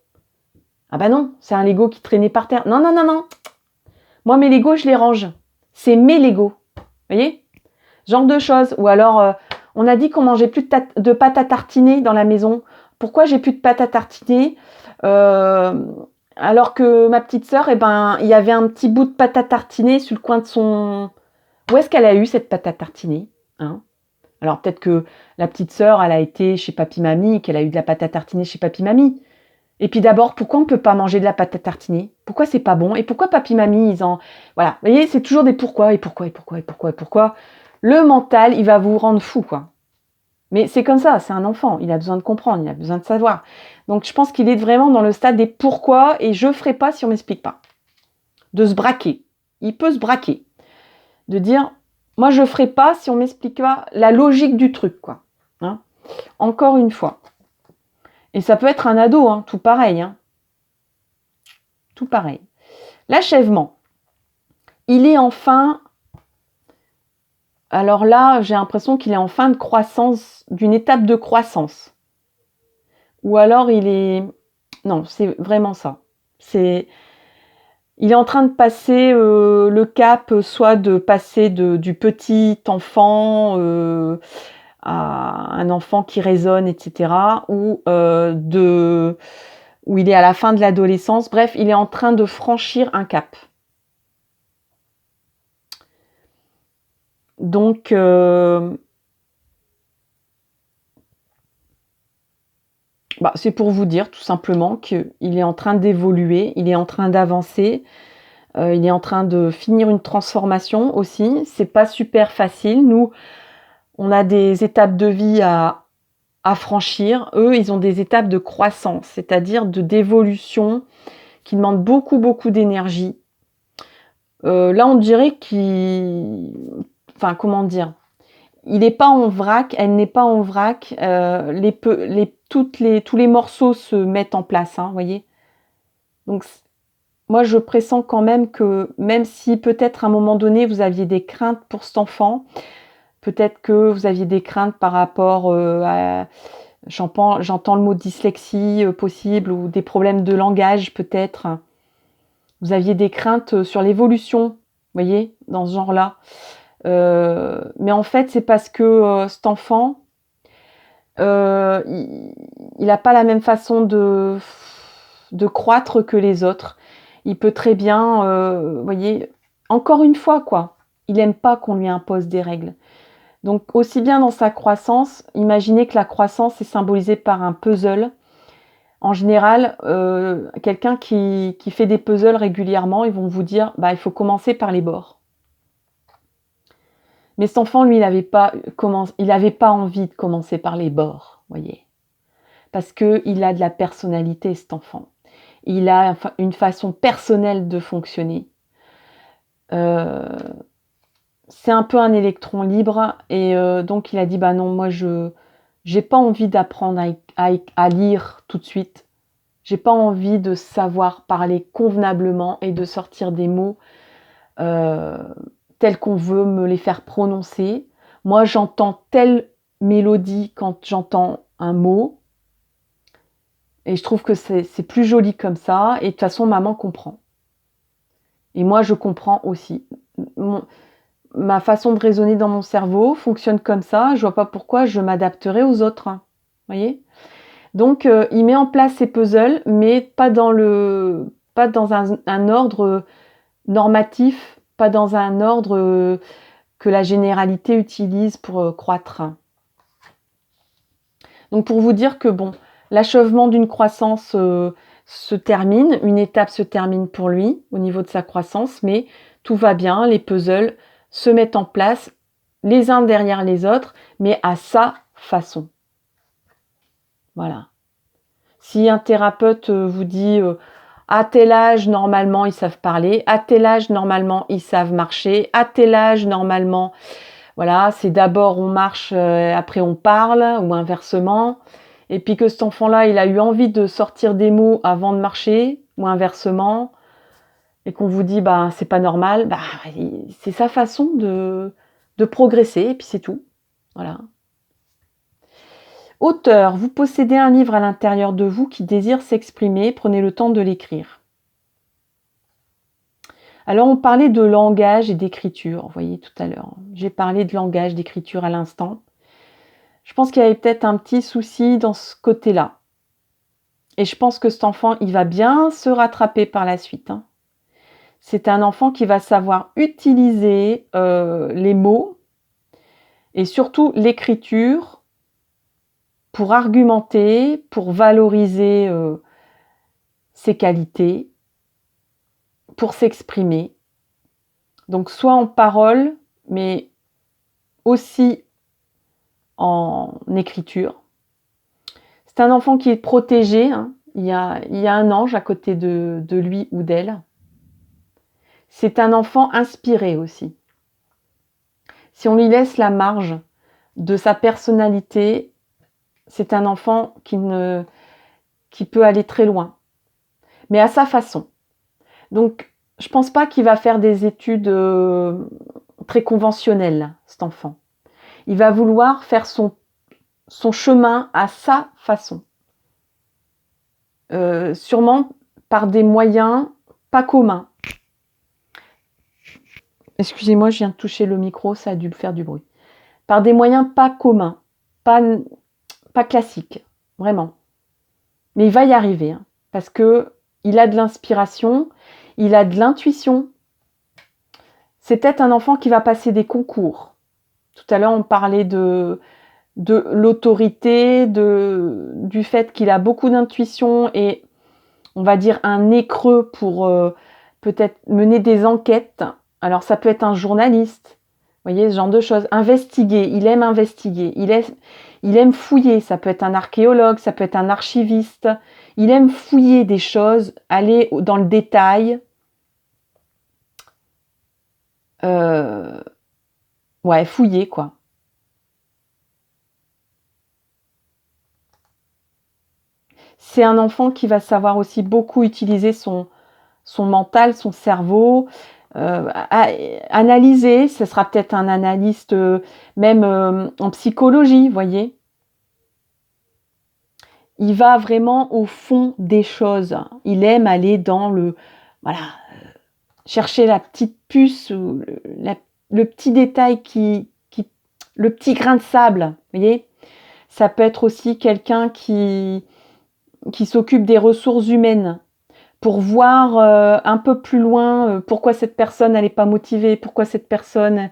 Ah bah non, c'est un Lego qui traînait par terre. Non non non non. Moi mes Legos, je les range. C'est mes Legos. Vous voyez? Genre de choses. Ou alors on a dit qu'on mangeait plus de pâte à tartiner dans la maison. Pourquoi j'ai plus de pâte à tartiner alors que ma petite sœur, il y avait un petit bout de pâte à tartiner sur le coin de son... Où est-ce qu'elle a eu cette pâte à tartiner hein? Alors peut-être que la petite sœur, elle a été chez papy-mamie, qu'elle a eu de la pâte à tartiner chez papy-mamie. Et puis d'abord, pourquoi on ne peut pas manger de la pâte à tartiner? Pourquoi c'est pas bon? Et pourquoi papy-mamie, ils en... Voilà, vous voyez, c'est toujours des pourquoi, et pourquoi, et pourquoi, et pourquoi, et pourquoi. Le mental, il va vous rendre fou, quoi. Mais c'est comme ça, c'est un enfant, il a besoin de comprendre, il a besoin de savoir. Donc je pense qu'il est vraiment dans le stade des pourquoi, et je ferai pas si on m'explique pas. De se braquer. Il peut se braquer. De dire, moi je ferai pas si on m'explique pas la logique du truc, quoi. Hein? Encore une fois. Et ça peut être un ado, hein, tout pareil. Hein. Tout pareil. L'achèvement. Il est enfin... Alors là, j'ai l'impression qu'il est en fin de croissance, d'une étape de croissance. Ou alors il est... Non, c'est vraiment ça. Il est en train de passer le cap, soit de passer du petit enfant à un enfant qui raisonne, etc. Ou où il est à la fin de l'adolescence. Bref, il est en train de franchir un cap. Donc, c'est pour vous dire tout simplement qu'il est en train d'évoluer, il est en train d'avancer, il est en train de finir une transformation aussi. C'est pas super facile. Nous, on a des étapes de vie à franchir. Eux, ils ont des étapes de croissance, c'est-à-dire d'évolution qui demandent beaucoup, beaucoup d'énergie. Là, on dirait qu'il... Enfin, comment dire? Il n'est pas en vrac, elle n'est pas en vrac. Tous les morceaux se mettent en place, hein, voyez. Donc, moi, je pressens quand même que, même si peut-être à un moment donné, vous aviez des craintes pour cet enfant, peut-être que vous aviez des craintes par rapport à... J'entends le mot dyslexie possible ou des problèmes de langage peut-être. Vous aviez des craintes sur l'évolution, vous voyez, dans ce genre-là. Mais en fait, c'est parce que cet enfant, il n'a pas la même façon de croître que les autres. Il peut très bien, vous voyez, encore une fois, quoi. Il n'aime pas qu'on lui impose des règles. Donc, aussi bien dans sa croissance, imaginez que la croissance est symbolisée par un puzzle. En général, quelqu'un qui fait des puzzles régulièrement, ils vont vous dire, bah, il faut commencer par les bords. Mais cet enfant, lui, il n'avait pas envie de commencer par les bords, voyez. Parce qu'il a de la personnalité, cet enfant. Il a une façon personnelle de fonctionner. C'est un peu un électron libre et donc il a dit, bah non, moi j'ai pas envie d'apprendre à lire tout de suite. J'ai pas envie de savoir parler convenablement et de sortir des mots tels qu'on veut me les faire prononcer. Moi, j'entends telle mélodie quand j'entends un mot et je trouve que c'est plus joli comme ça et de toute façon, maman comprend. Et moi, je comprends aussi. Ma façon de raisonner dans mon cerveau fonctionne comme ça. Je vois pas pourquoi je m'adapterais aux autres. Voyez ? Donc, il met en place ses puzzles, mais pas dans un ordre normatif, pas dans un ordre que la généralité utilise pour croître. Donc, pour vous dire que bon, l'achèvement d'une croissance se termine, une étape se termine pour lui au niveau de sa croissance, mais tout va bien, les puzzles se mettent en place les uns derrière les autres, mais à sa façon. Voilà. Si un thérapeute vous dit à tel âge, normalement, ils savent parler, à tel âge, normalement, ils savent marcher, à tel âge, normalement, voilà, c'est d'abord on marche, après on parle, ou inversement, et puis que cet enfant-là, il a eu envie de sortir des mots avant de marcher, ou inversement, et qu'on vous dit, bah, c'est pas normal, bah, c'est sa façon de progresser, et puis c'est tout. Voilà. Auteur, vous possédez un livre à l'intérieur de vous qui désire s'exprimer, prenez le temps de l'écrire. Alors, on parlait de langage et d'écriture, vous voyez, tout à l'heure. J'ai parlé de langage, d'écriture à l'instant. Je pense qu'il y avait peut-être un petit souci dans ce côté-là. Et je pense que cet enfant, il va bien se rattraper par la suite. C'est un enfant qui va savoir utiliser les mots et surtout l'écriture pour argumenter, pour valoriser ses qualités, pour s'exprimer. Donc soit en parole, mais aussi en écriture. C'est un enfant qui est protégé. Il y a un ange à côté de lui ou d'elle. C'est un enfant inspiré aussi. Si on lui laisse la marge de sa personnalité, c'est un enfant qui peut aller très loin, mais à sa façon. Donc, je pense pas qu'il va faire des études très conventionnelles, cet enfant. Il va vouloir faire son chemin à sa façon. Sûrement par des moyens pas communs. Excusez-moi, je viens de toucher le micro, ça a dû faire du bruit. Par des moyens pas communs, pas classiques, vraiment. Mais il va y arriver, parce que il a de l'inspiration, il a de l'intuition. C'est peut-être un enfant qui va passer des concours. Tout à l'heure, on parlait de l'autorité, du fait qu'il a beaucoup d'intuition et, on va dire, un nez creux pour peut-être mener des enquêtes. Alors, ça peut être un journaliste, vous voyez, ce genre de choses. Investiguer, il aime investiguer, il aime fouiller. Ça peut être un archéologue, ça peut être un archiviste. Il aime fouiller des choses, aller dans le détail. Ouais, fouiller, quoi. C'est un enfant qui va savoir aussi beaucoup utiliser son mental, son cerveau, analyser. Ce sera peut-être un analyste même en psychologie, vous voyez. Il va vraiment au fond des choses. Il aime aller dans chercher la petite puce, ou le petit détail le petit grain de sable, vous voyez. Ça peut être aussi quelqu'un qui s'occupe des ressources humaines pour voir un peu plus loin pourquoi cette personne elle n'est pas motivée, pourquoi cette personne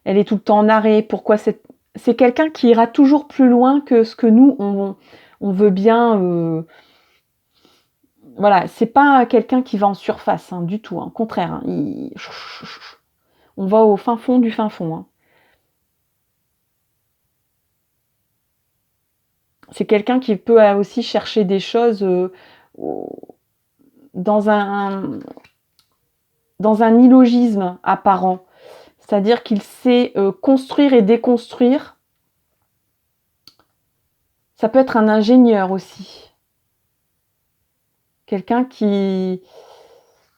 elle est tout le temps en arrêt, pourquoi c'est quelqu'un qui ira toujours plus loin que ce que nous on veut bien Voilà, c'est pas quelqu'un qui va en surface, hein, du tout, hein, au contraire, hein, on va au fin fond du fin fond, hein. C'est quelqu'un qui peut aussi chercher des choses dans un illogisme apparent. C'est-à-dire qu'il sait construire et déconstruire. Ça peut être un ingénieur aussi. Quelqu'un qui...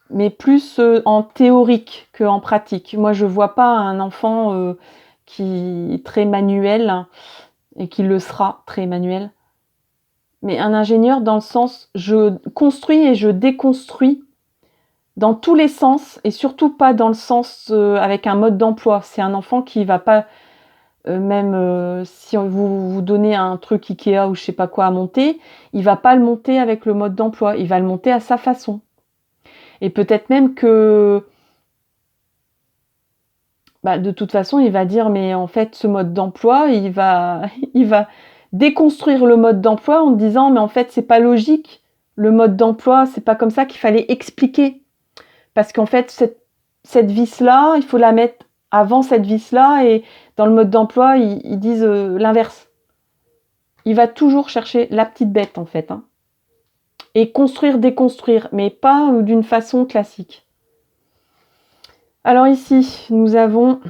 mais plus en théorique qu'en pratique. Moi, je vois pas un enfant qui est très manuel et qui le sera très manuel. Mais un ingénieur dans le sens, je construis et je déconstruis dans tous les sens et surtout pas dans le sens avec un mode d'emploi. C'est un enfant qui va pas, même si vous donnez un truc Ikea ou je sais pas quoi à monter, il va pas le monter avec le mode d'emploi, il va le monter à sa façon. Et peut-être même que de toute façon, il va dire mais en fait ce mode d'emploi, il va déconstruire le mode d'emploi en disant mais en fait c'est pas logique. Le mode d'emploi, c'est pas comme ça qu'il fallait expliquer. Parce qu'en fait, cette vis-là, il faut la mettre avant cette vis-là et dans le mode d'emploi, ils disent l'inverse. Il va toujours chercher la petite bête en fait. Hein. Et construire, déconstruire, mais pas d'une façon classique. Alors ici, nous avons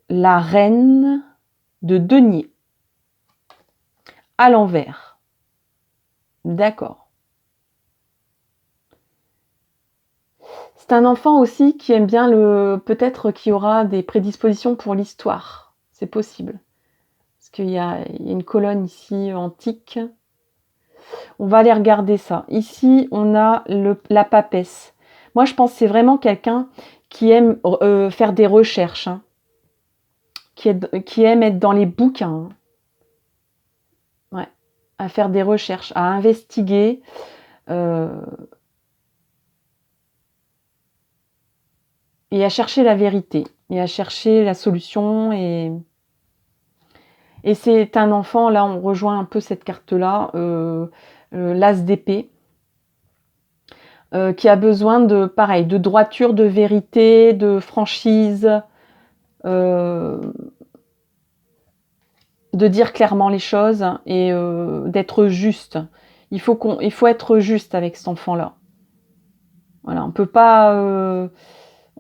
la reine de denier à l'envers. D'accord. C'est un enfant aussi qui aime bien peut-être qui aura des prédispositions pour l'histoire. C'est possible. Parce qu'il y a une colonne ici antique. On va aller regarder ça. Ici, on a la papesse. Moi, je pense que c'est vraiment quelqu'un qui aime faire des recherches, hein, qui aime être dans les bouquins. Hein. Ouais, à faire des recherches, à investiguer. Et à chercher la vérité, et à chercher la solution. Et c'est un enfant, là on rejoint un peu cette carte-là, l'as d'épée, qui a besoin de droiture, de vérité, de franchise, de dire clairement les choses et d'être juste. Il faut être juste avec cet enfant-là. Voilà, on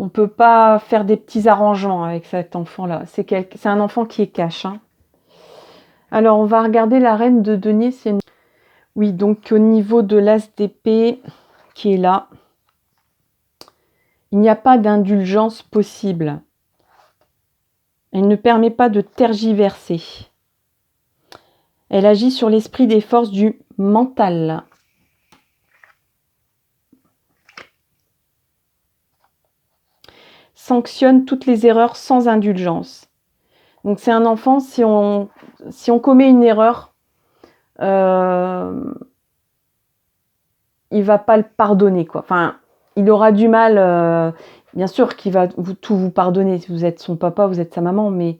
peut pas faire des petits arrangements avec cet enfant-là. C'est un enfant qui est cash. Hein. Alors, on va regarder la reine de denier. Oui, donc au niveau de l'as d'épée qui est là, il n'y a pas d'indulgence possible. Elle ne permet pas de tergiverser. Elle agit sur l'esprit des forces du mental. Sanctionne toutes les erreurs sans indulgence. Donc c'est un enfant, si on commet une erreur, il va pas le pardonner, quoi. Enfin, il aura du mal, bien sûr qu'il va tout vous pardonner. Si vous êtes son papa, vous êtes sa maman, mais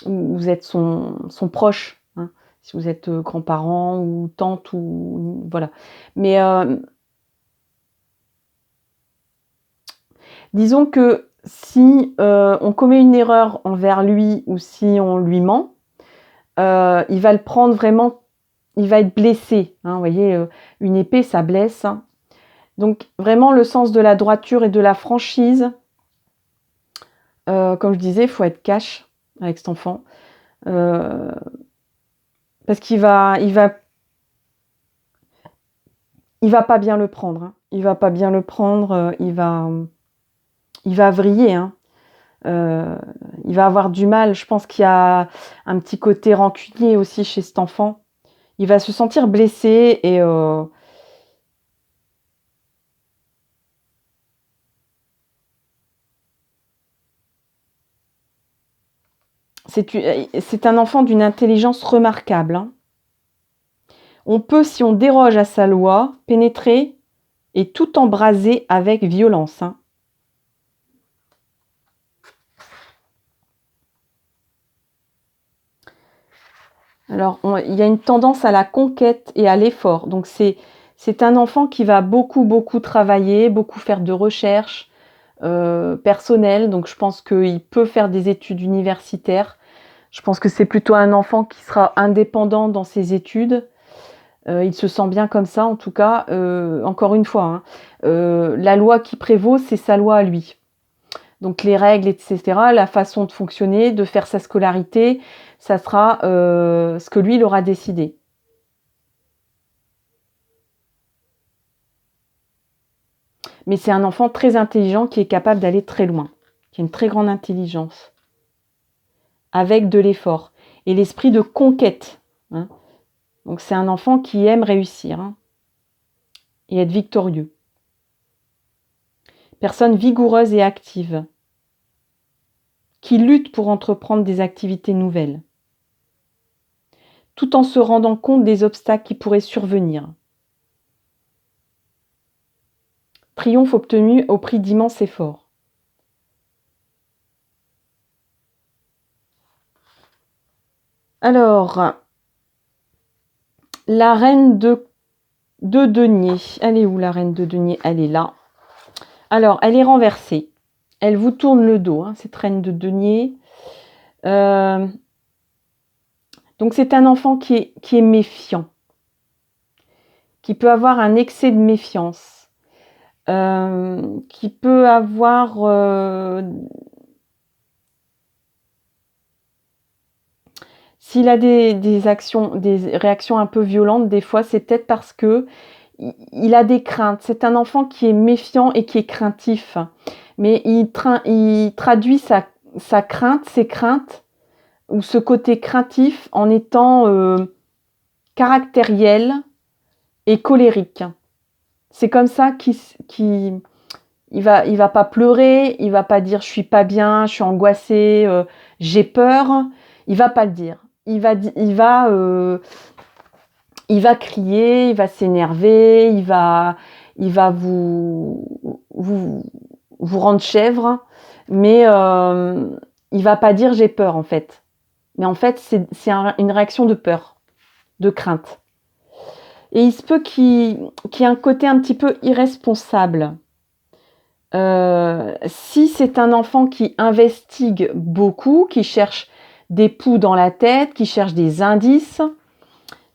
vous êtes son proche. Hein, si vous êtes grands-parents ou tante ou voilà. Mais disons que si on commet une erreur envers lui ou si on lui ment, il va le prendre vraiment, il va être blessé. Hein, vous voyez, une épée, ça blesse. Hein. Donc vraiment le sens de la droiture et de la franchise. Comme je disais, il faut être cash avec cet enfant. Parce qu'il va pas bien le prendre. Hein. Il va pas bien le prendre. Il va vriller. Hein. Il va avoir du mal. Je pense qu'il y a un petit côté rancunier aussi chez cet enfant. Il va se sentir blessé et c'est un enfant d'une intelligence remarquable. Hein. On peut, si on déroge à sa loi, pénétrer et tout embraser avec violence. Hein. Alors, il y a une tendance à la conquête et à l'effort. Donc, c'est un enfant qui va beaucoup, beaucoup travailler, beaucoup faire de recherche personnelle. Donc, je pense qu'il peut faire des études universitaires. Je pense que c'est plutôt un enfant qui sera indépendant dans ses études. Il se sent bien comme ça, en tout cas. Encore une fois, hein, la loi qui prévaut, c'est sa loi à lui. Donc les règles, etc., la façon de fonctionner, de faire sa scolarité, ça sera ce que lui, il aura décidé. Mais c'est un enfant très intelligent qui est capable d'aller très loin, qui a une très grande intelligence, avec de l'effort. Et l'esprit de conquête. Hein. Donc c'est un enfant qui aime réussir hein, et être victorieux. Personne vigoureuse et active, qui lutte pour entreprendre des activités nouvelles, tout en se rendant compte des obstacles qui pourraient survenir. Triomphe obtenu au prix d'immenses efforts. Alors, la reine de denier. Elle est où la reine de denier? Elle est là. Alors, elle est renversée. Elle vous tourne le dos, hein, cette reine de denier. Donc, c'est un enfant qui est méfiant, qui peut avoir un excès de méfiance, qui peut avoir... s'il a des réactions un peu violentes, des fois, c'est peut-être parce que il a des craintes. C'est un enfant qui est méfiant et qui est craintif. Mais il traduit sa crainte, ses craintes, ou ce côté craintif en étant caractériel et colérique. C'est comme ça qu'il va pas pleurer, il va pas dire je suis pas bien, je suis angoissé, j'ai peur. Il va pas le dire. Il va crier, il va s'énerver, il va vous rendre chèvre, mais il va pas dire j'ai peur en fait. Mais en fait, c'est une réaction de peur, de crainte. Et il se peut qu'il y ait un côté un petit peu irresponsable. Si c'est un enfant qui investigue beaucoup, qui cherche des poux dans la tête, qui cherche des indices,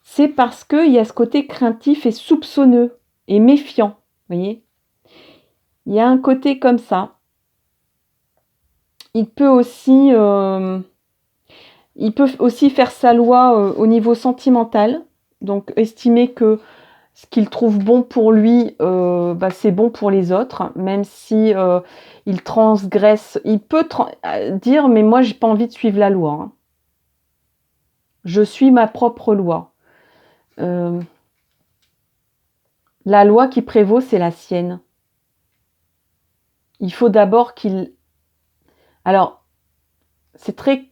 c'est parce qu'il y a ce côté craintif et soupçonneux et méfiant. Vous voyez ? Il y a un côté comme ça. Il peut aussi faire sa loi au niveau sentimental. Donc estimer que ce qu'il trouve bon pour lui, c'est bon pour les autres, même si il transgresse. Il peut dire mais moi j'ai pas envie de suivre la loi. Hein. Je suis ma propre loi. La loi qui prévaut, c'est la sienne. Il faut d'abord qu'il... Alors, c'est très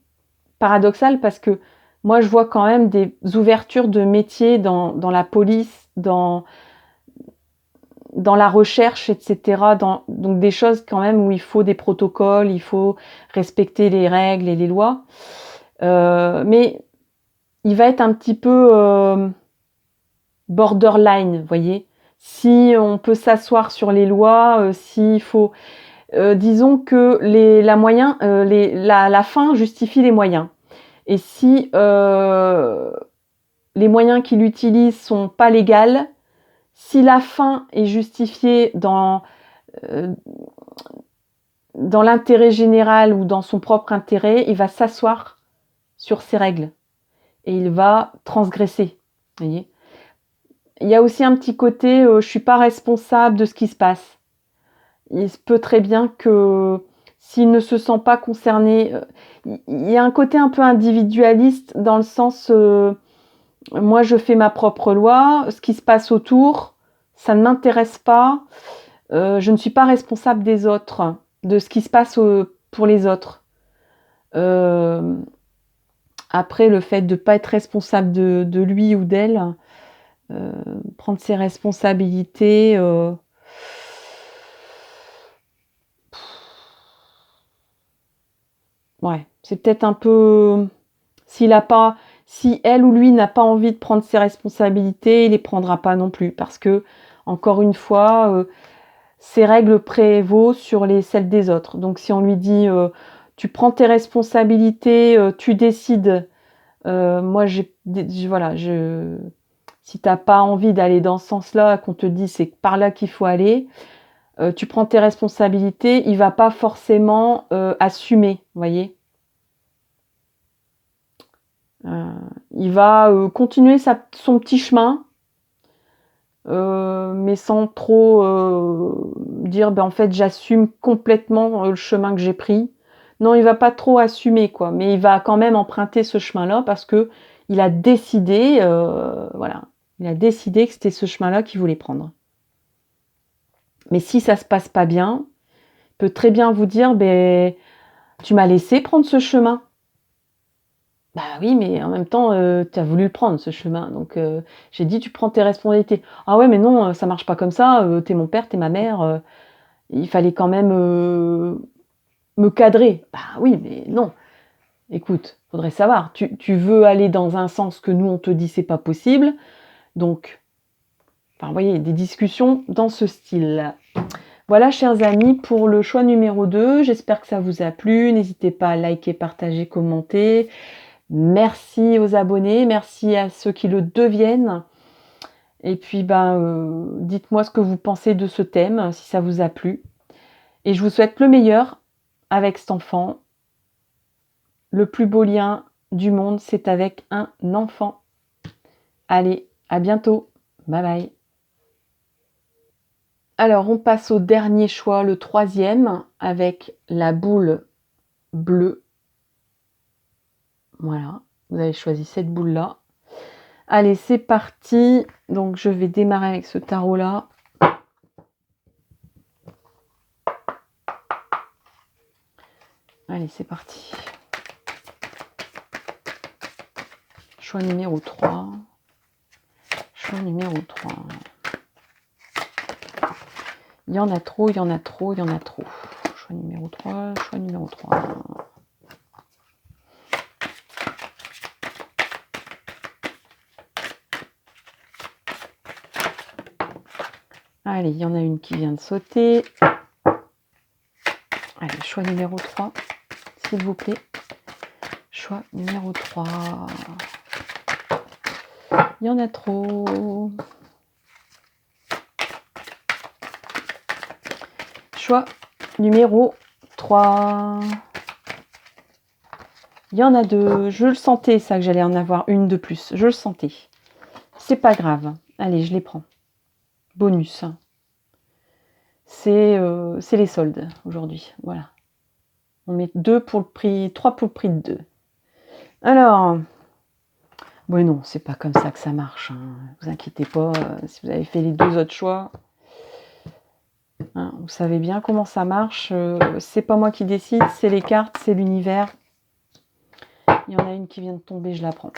paradoxal parce que moi, je vois quand même des ouvertures de métiers dans la police, dans la recherche, etc. Donc des choses quand même où il faut des protocoles, il faut respecter les règles et les lois. Mais il va être un petit peu borderline, vous voyez. Si on peut s'asseoir sur les lois, s'il faut... disons que la fin justifie les moyens. Et si les moyens qu'il utilise sont pas légaux, si la fin est justifiée dans l'intérêt général ou dans son propre intérêt, il va s'asseoir sur ses règles et il va transgresser. Vous voyez ? Il y a aussi un petit côté je suis pas responsable de ce qui se passe. Il se peut très bien que s'il ne se sent pas concerné, il y a un côté un peu individualiste dans le sens moi je fais ma propre loi, ce qui se passe autour, ça ne m'intéresse pas, je ne suis pas responsable des autres, de ce qui se passe pour les autres. Après, le fait de ne pas être responsable de lui ou d'elle, prendre ses responsabilités... ouais, c'est peut-être un peu... S'il Si elle ou lui n'a pas envie de prendre ses responsabilités, il les prendra pas non plus. Parce que, encore une fois, ses règles prévaut sur celles des autres. Donc si on lui dit tu prends tes responsabilités, tu décides, moi voilà, si t'as pas envie d'aller dans ce sens-là, qu'on te dit c'est par là qu'il faut aller, tu prends tes responsabilités, il va pas forcément assumer, vous voyez. Il va continuer son petit chemin, mais sans trop dire ben en fait j'assume complètement le chemin que j'ai pris. Non, il va pas trop assumer quoi, mais il va quand même emprunter ce chemin-là parce que il a décidé, voilà, il a décidé que c'était ce chemin-là qu'il voulait prendre. Mais si ça se passe pas bien, il peut très bien vous dire ben tu m'as laissé prendre ce chemin. Bah oui, mais en même temps, tu as voulu le prendre ce chemin, donc j'ai dit: «Tu prends tes responsabilités». «Ah ouais, mais non, ça marche pas comme ça, tu es mon père, tu es ma mère, il fallait quand même, me cadrer». «Bah oui, mais non, écoute, faudrait savoir, tu veux aller dans un sens que nous on te dit c'est pas possible, donc» enfin vous voyez, des discussions dans ce style. Voilà chers amis pour le choix numéro 2, j'espère que ça vous a plu, n'hésitez pas à liker, partager, commenter. Merci aux abonnés, merci à ceux qui le deviennent. Et puis, dites-moi ce que vous pensez de ce thème, si ça vous a plu. Et je vous souhaite le meilleur avec cet enfant. Le plus beau lien du monde, c'est avec un enfant. Allez, à bientôt. Bye bye. Alors, on passe au dernier choix, le 3e, avec la boule bleue. Voilà, vous avez choisi cette boule-là. Allez, c'est parti. Donc, je vais démarrer avec ce tarot-là. Allez, c'est parti. Choix numéro 3. Choix numéro 3. Il y en a trop, il y en a trop, il y en a trop. Choix numéro 3, choix numéro 3. Allez, il y en a une qui vient de sauter. Allez, choix numéro 3, s'il vous plaît. Choix numéro 3. Il y en a trop. Choix numéro 3. Il y en a 2. Je le sentais, ça, que j'allais en avoir une de plus. Je le sentais. C'est pas grave. Allez, je les prends. Bonus. C'est les soldes aujourd'hui. Voilà. On met 2 pour le prix, 3 pour le prix de 2. Alors, oui, non, c'est pas comme ça que ça marche. Hein. Vous inquiétez pas, si vous avez fait les 2 autres choix, hein, vous savez bien comment ça marche. C'est pas moi qui décide, c'est les cartes, c'est l'univers. Il y en a une qui vient de tomber, je la prends.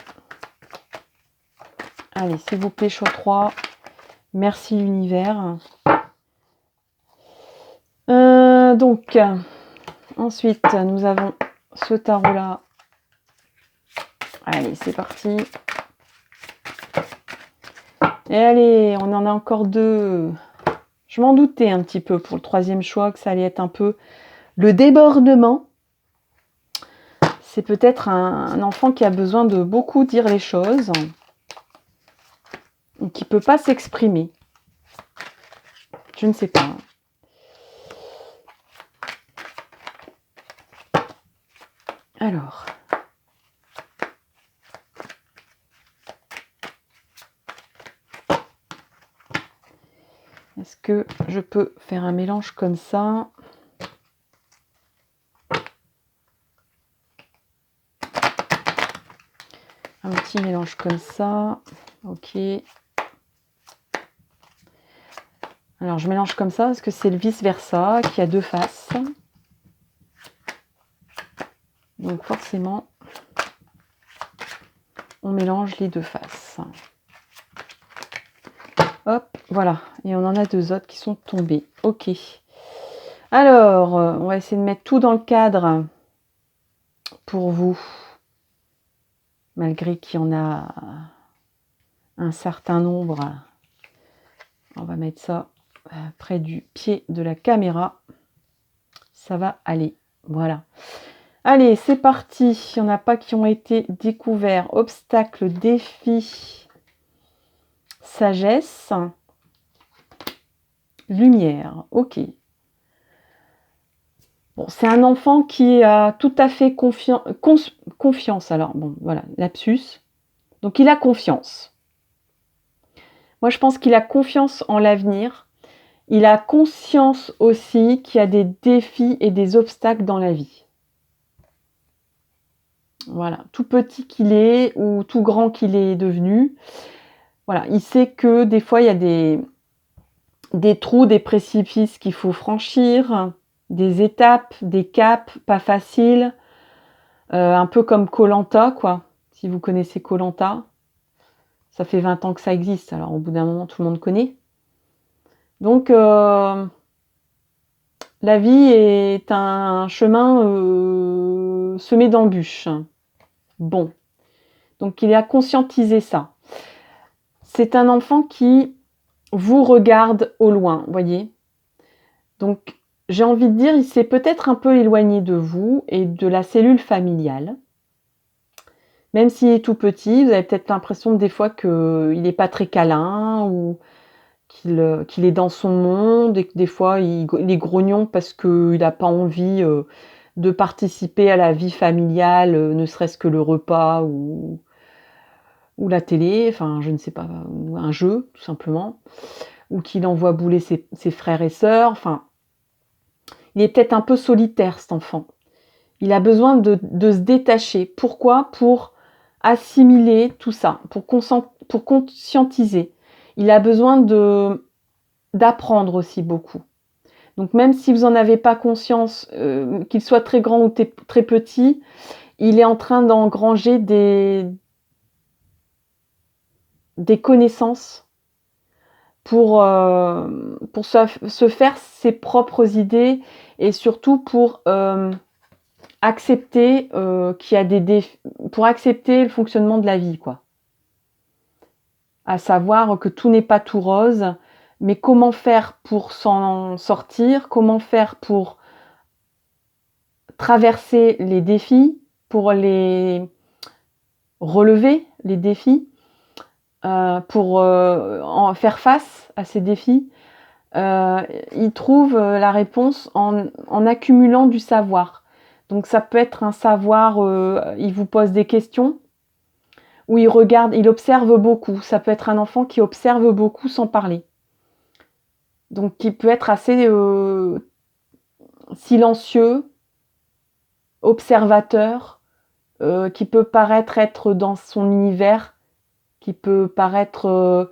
Allez, s'il vous plaît, choix 3. Merci l'univers. Donc, ensuite, nous avons ce tarot-là. Allez, c'est parti. Et allez, on en a encore 2. Je m'en doutais un petit peu pour le 3e choix que ça allait être un peu le débordement. C'est peut-être un enfant qui a besoin de beaucoup dire les choses, et qui ne peut pas s'exprimer. Je ne sais pas. Alors. Est-ce que je peux faire un mélange comme ça? Un petit mélange comme ça. Ok. Alors, je mélange comme ça parce que c'est le vice-versa qui a 2 faces. Donc, forcément, on mélange les 2 faces. Hop, voilà. Et on en a 2 autres qui sont tombés. Ok. Alors, on va essayer de mettre tout dans le cadre pour vous. malgré qu'il y en a un certain nombre. On va mettre ça près du pied de la caméra. Ça va aller. Voilà. Allez, c'est parti. Il n'y en a pas qui ont été découverts. Obstacle, défi, sagesse, lumière. Ok. Bon, c'est un enfant qui a tout à fait confiance. Alors, bon, voilà, lapsus. Donc, il a confiance. Moi, je pense qu'il a confiance en l'avenir. Il a conscience aussi qu'il y a des défis et des obstacles dans la vie. Voilà, tout petit qu'il est ou tout grand qu'il est devenu. Voilà, il sait que des fois, il y a des trous, des précipices qu'il faut franchir, des étapes, des caps pas faciles, un peu comme koh quoi. Si vous connaissez koh ça fait 20 ans que ça existe, alors au bout d'un moment, tout le monde connaît. Donc, la vie est un chemin semé d'embûches. Bon, donc il a conscientisé ça. C'est un enfant qui vous regarde au loin, voyez. Donc, j'ai envie de dire, il s'est peut-être un peu éloigné de vous et de la cellule familiale. Même s'il est tout petit, vous avez peut-être l'impression des fois qu'il n'est pas très câlin ou qu'il est dans son monde et que des fois il est grognon parce qu'il n'a pas envie de participer à la vie familiale, ne serait-ce que le repas ou la télé, enfin je ne sais pas, ou un jeu tout simplement, ou qu'il envoie bouler ses frères et sœurs, enfin il est peut-être un peu solitaire cet enfant. Il a besoin de se détacher. Pourquoi? Pour assimiler tout ça, pour conscientiser. Il a besoin d'apprendre aussi beaucoup. Donc même si vous n'en avez pas conscience, qu'il soit très grand ou très petit, il est en train d'engranger des connaissances pour se faire ses propres idées et surtout pour accepter qu'il y a des défis, pour accepter le fonctionnement de la vie, quoi. À savoir que tout n'est pas tout rose, mais comment faire pour s'en sortir, comment faire pour traverser les défis, pour les relever, les défis, pour en faire face à ces défis. Il trouve la réponse en accumulant du savoir. Donc ça peut être un savoir, il vous pose des questions, ou il regarde, il observe beaucoup. Ça peut être un enfant qui observe beaucoup sans parler. Donc qui peut être assez silencieux, observateur, qui peut paraître être dans son univers, qui peut paraître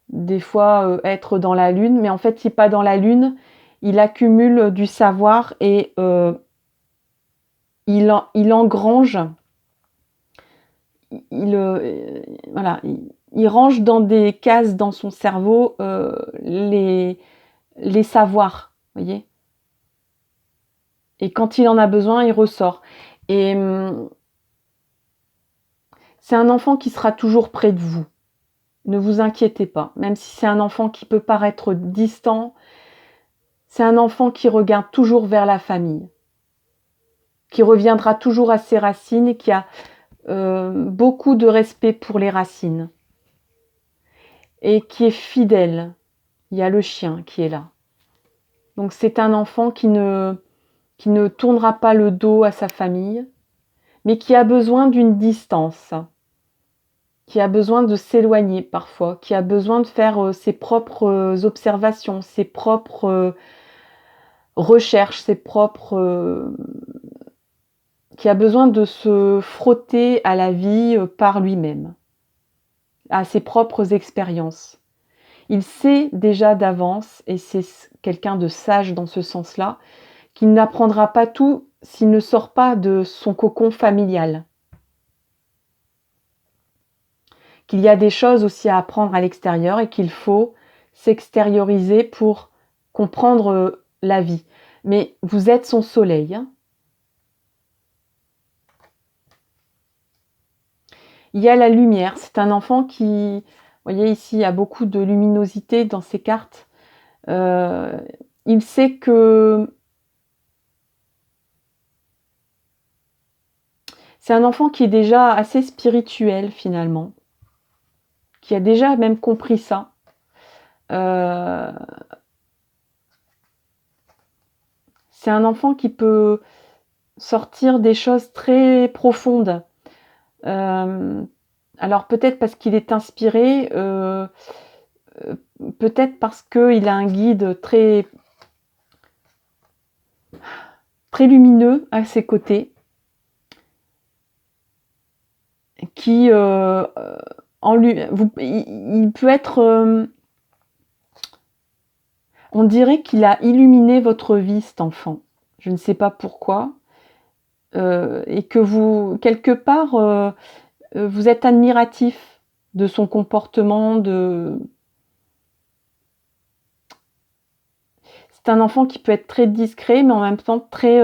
des fois être dans la lune, mais en fait il n'est pas dans la lune, il accumule du savoir et il engrange, voilà, il range dans des cases dans son cerveau les savoirs, voyez. Et quand il en a besoin, il ressort. Et c'est un enfant qui sera toujours près de vous. Ne vous inquiétez pas. Même si c'est un enfant qui peut paraître distant, c'est un enfant qui regarde toujours vers la famille, qui reviendra toujours à ses racines et qui a beaucoup de respect pour les racines et qui est fidèle. Il y a le chien qui est là. Donc c'est un enfant qui ne tournera pas le dos à sa famille, mais qui a besoin d'une distance, qui a besoin de s'éloigner parfois, qui a besoin de faire ses propres observations, ses propres recherches, qui a besoin de se frotter à la vie par lui-même, à ses propres expériences. Il sait déjà d'avance, et c'est quelqu'un de sage dans ce sens-là, qu'il n'apprendra pas tout s'il ne sort pas de son cocon familial. Qu'il y a des choses aussi à apprendre à l'extérieur et qu'il faut s'extérioriser pour comprendre la vie. Mais vous êtes son soleil. Il y a la lumière. C'est un enfant qui, vous voyez ici, il y a beaucoup de luminosité dans ces cartes. Il sait que c'est un enfant qui est déjà assez spirituel finalement, qui a déjà même compris ça. C'est un enfant qui peut sortir des choses très profondes. Alors peut-être parce qu'il est inspiré, peut-être parce qu'il a un guide très, très lumineux à ses côtés, qui il peut être, on dirait qu'il a illuminé votre vie, cet enfant. Je ne sais pas pourquoi, et que vous, quelque part, vous êtes admiratif de son comportement, c'est un enfant qui peut être très discret, mais en même temps très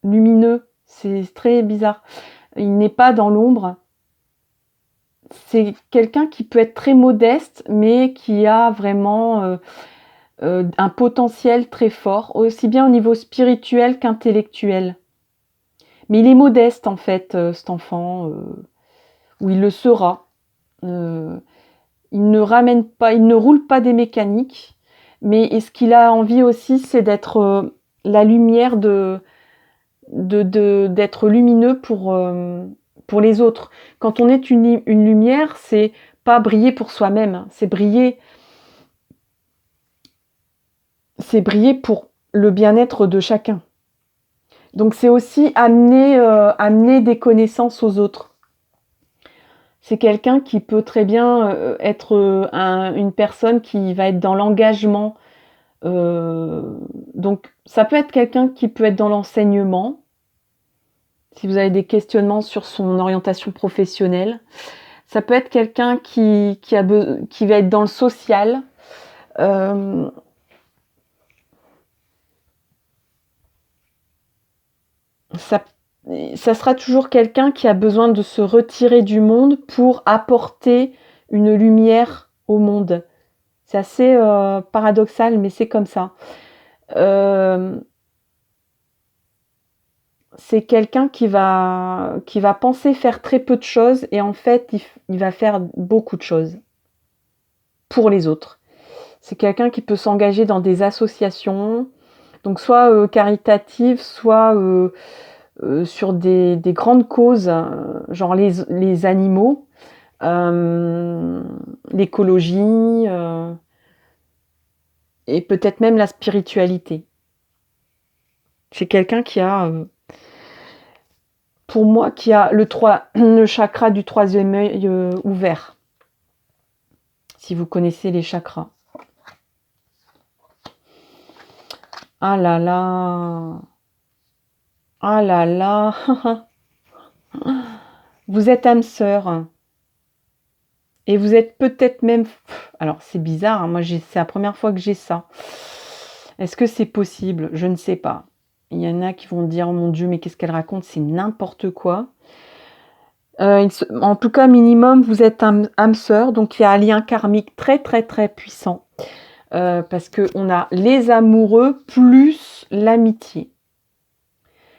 lumineux. C'est très bizarre. Il n'est pas dans l'ombre. C'est quelqu'un qui peut être très modeste, mais qui a vraiment un potentiel très fort, aussi bien au niveau spirituel qu'intellectuel. Mais il est modeste en fait, cet enfant, ou il le sera. Il ne ramène pas, il ne roule pas des mécaniques, mais ce qu'il a envie aussi, c'est d'être la lumière, d'être lumineux pour les autres. Quand on est une lumière, c'est pas briller pour soi-même, c'est briller pour le bien-être de chacun. Donc c'est aussi amener des connaissances aux autres. C'est quelqu'un qui peut très bien être une personne qui va être dans l'engagement. Donc ça peut être quelqu'un qui peut être dans l'enseignement, si vous avez des questionnements sur son orientation professionnelle. Ça peut être quelqu'un qui va être dans le social. Ça sera toujours quelqu'un qui a besoin de se retirer du monde pour apporter une lumière au monde. C'est assez paradoxal, mais c'est comme ça. C'est quelqu'un qui va penser faire très peu de choses et en fait, il va faire beaucoup de choses pour les autres. C'est quelqu'un qui peut s'engager dans des associations, donc soit caritatives, soit sur des grandes causes, genre les animaux, l'écologie, et peut-être même la spiritualité. C'est quelqu'un qui a, pour moi, qui a le chakra du troisième œil ouvert, si vous connaissez les chakras. Ah là là, ah là là, vous êtes âme sœur. Et vous êtes peut-être même... Alors c'est bizarre, hein, moi c'est la première fois que j'ai ça. Est-ce que c'est possible? Je ne sais pas. Il y en a qui vont dire, oh mon Dieu, mais qu'est-ce qu'elle raconte? C'est n'importe quoi. En tout cas, minimum, vous êtes âme sœur, donc il y a un lien karmique très très très puissant. Parce qu'on a les amoureux plus l'amitié.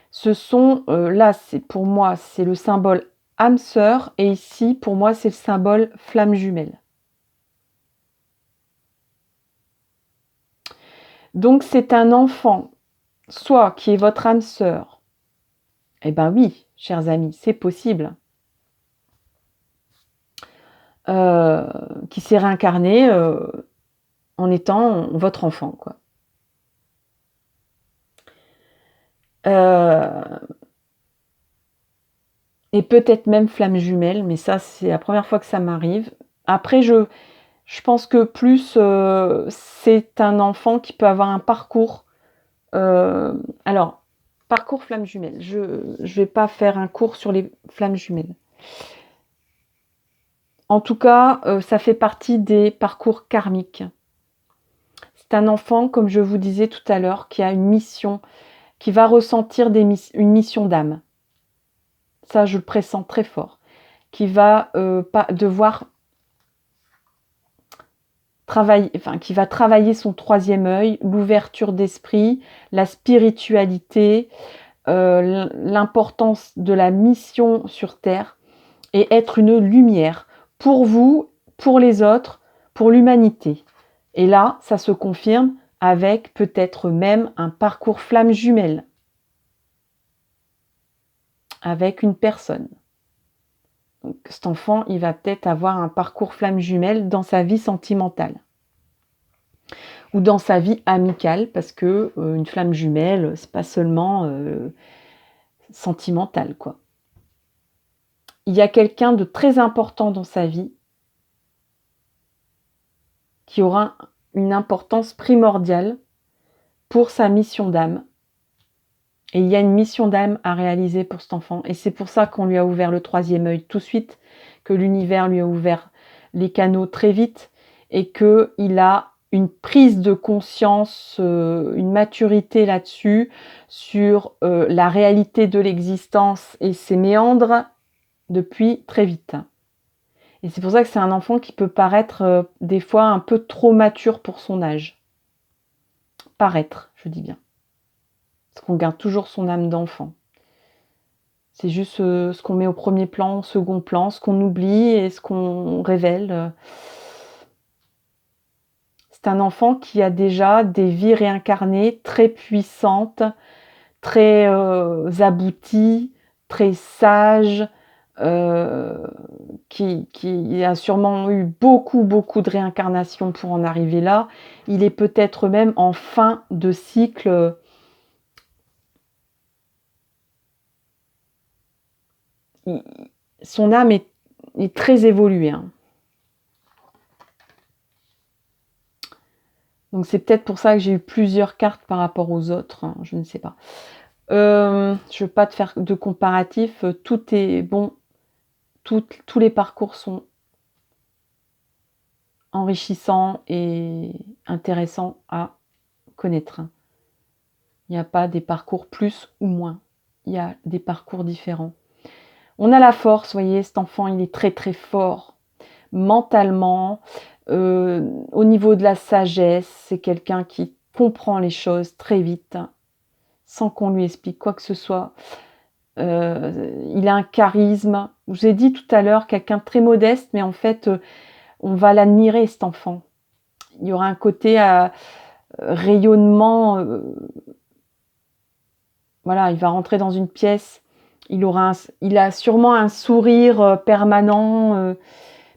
Ce sont, là, pour moi, c'est le symbole âme sœur, et ici, pour moi, c'est le symbole flamme jumelle. Donc, c'est un enfant, soit qui est votre âme sœur. Eh ben oui, chers amis, c'est possible. Qui s'est réincarné en étant votre enfant, quoi. Et peut-être même flamme jumelle, mais ça, c'est la première fois que ça m'arrive. Après, je pense que plus c'est un enfant qui peut avoir un parcours. Alors, parcours flamme jumelle. Je ne vais pas faire un cours sur les flammes jumelles. En tout cas, ça fait partie des parcours karmiques. C'est un enfant, comme je vous disais tout à l'heure, qui a une mission, qui va ressentir une mission d'âme. Ça, je le pressens très fort. Qui va pas devoir travailler, enfin, qui va travailler son troisième œil, l'ouverture d'esprit, la spiritualité, l'importance de la mission sur Terre et être une lumière pour vous, pour les autres, pour l'humanité. Et là, ça se confirme avec peut-être même un parcours flamme jumelle avec une personne. Donc, cet enfant, il va peut-être avoir un parcours flamme jumelle dans sa vie sentimentale ou dans sa vie amicale, parce que une flamme jumelle, c'est pas seulement sentimental, quoi. Il y a quelqu'un de très important dans sa vie qui aura une importance primordiale pour sa mission d'âme. Et il y a une mission d'âme à réaliser pour cet enfant. Et c'est pour ça qu'on lui a ouvert le troisième œil tout de suite, que l'univers lui a ouvert les canaux très vite et qu'il a une prise de conscience, une maturité là-dessus, sur la réalité de l'existence et ses méandres depuis très vite. Et c'est pour ça que c'est un enfant qui peut paraître des fois un peu trop mature pour son âge. Paraître, je dis bien. Parce qu'on garde toujours son âme d'enfant. C'est juste ce qu'on met au premier plan, au second plan, ce qu'on oublie et ce qu'on révèle. C'est un enfant qui a déjà des vies réincarnées très puissantes, très abouties, très sages, qui a sûrement eu beaucoup de réincarnations pour en arriver là. Il est peut-être même en fin de cycle. Son âme est très évoluée. Hein. Donc c'est peut-être pour ça que j'ai eu plusieurs cartes par rapport aux autres. Hein, je ne sais pas. Je ne veux pas te faire de comparatif. Tout est bon. Tous les parcours sont enrichissants et intéressants à connaître. Il n'y a pas des parcours plus ou moins. Il y a des parcours différents. On a la force, vous voyez, cet enfant, il est très très fort mentalement. Au niveau de la sagesse, c'est quelqu'un qui comprend les choses très vite, sans qu'on lui explique quoi que ce soit. Il a un charisme. Je vous ai dit tout à l'heure, quelqu'un de très modeste, mais en fait, on va l'admirer, cet enfant. Il y aura un côté rayonnement. Voilà, il va rentrer dans une pièce. Il a sûrement un sourire permanent,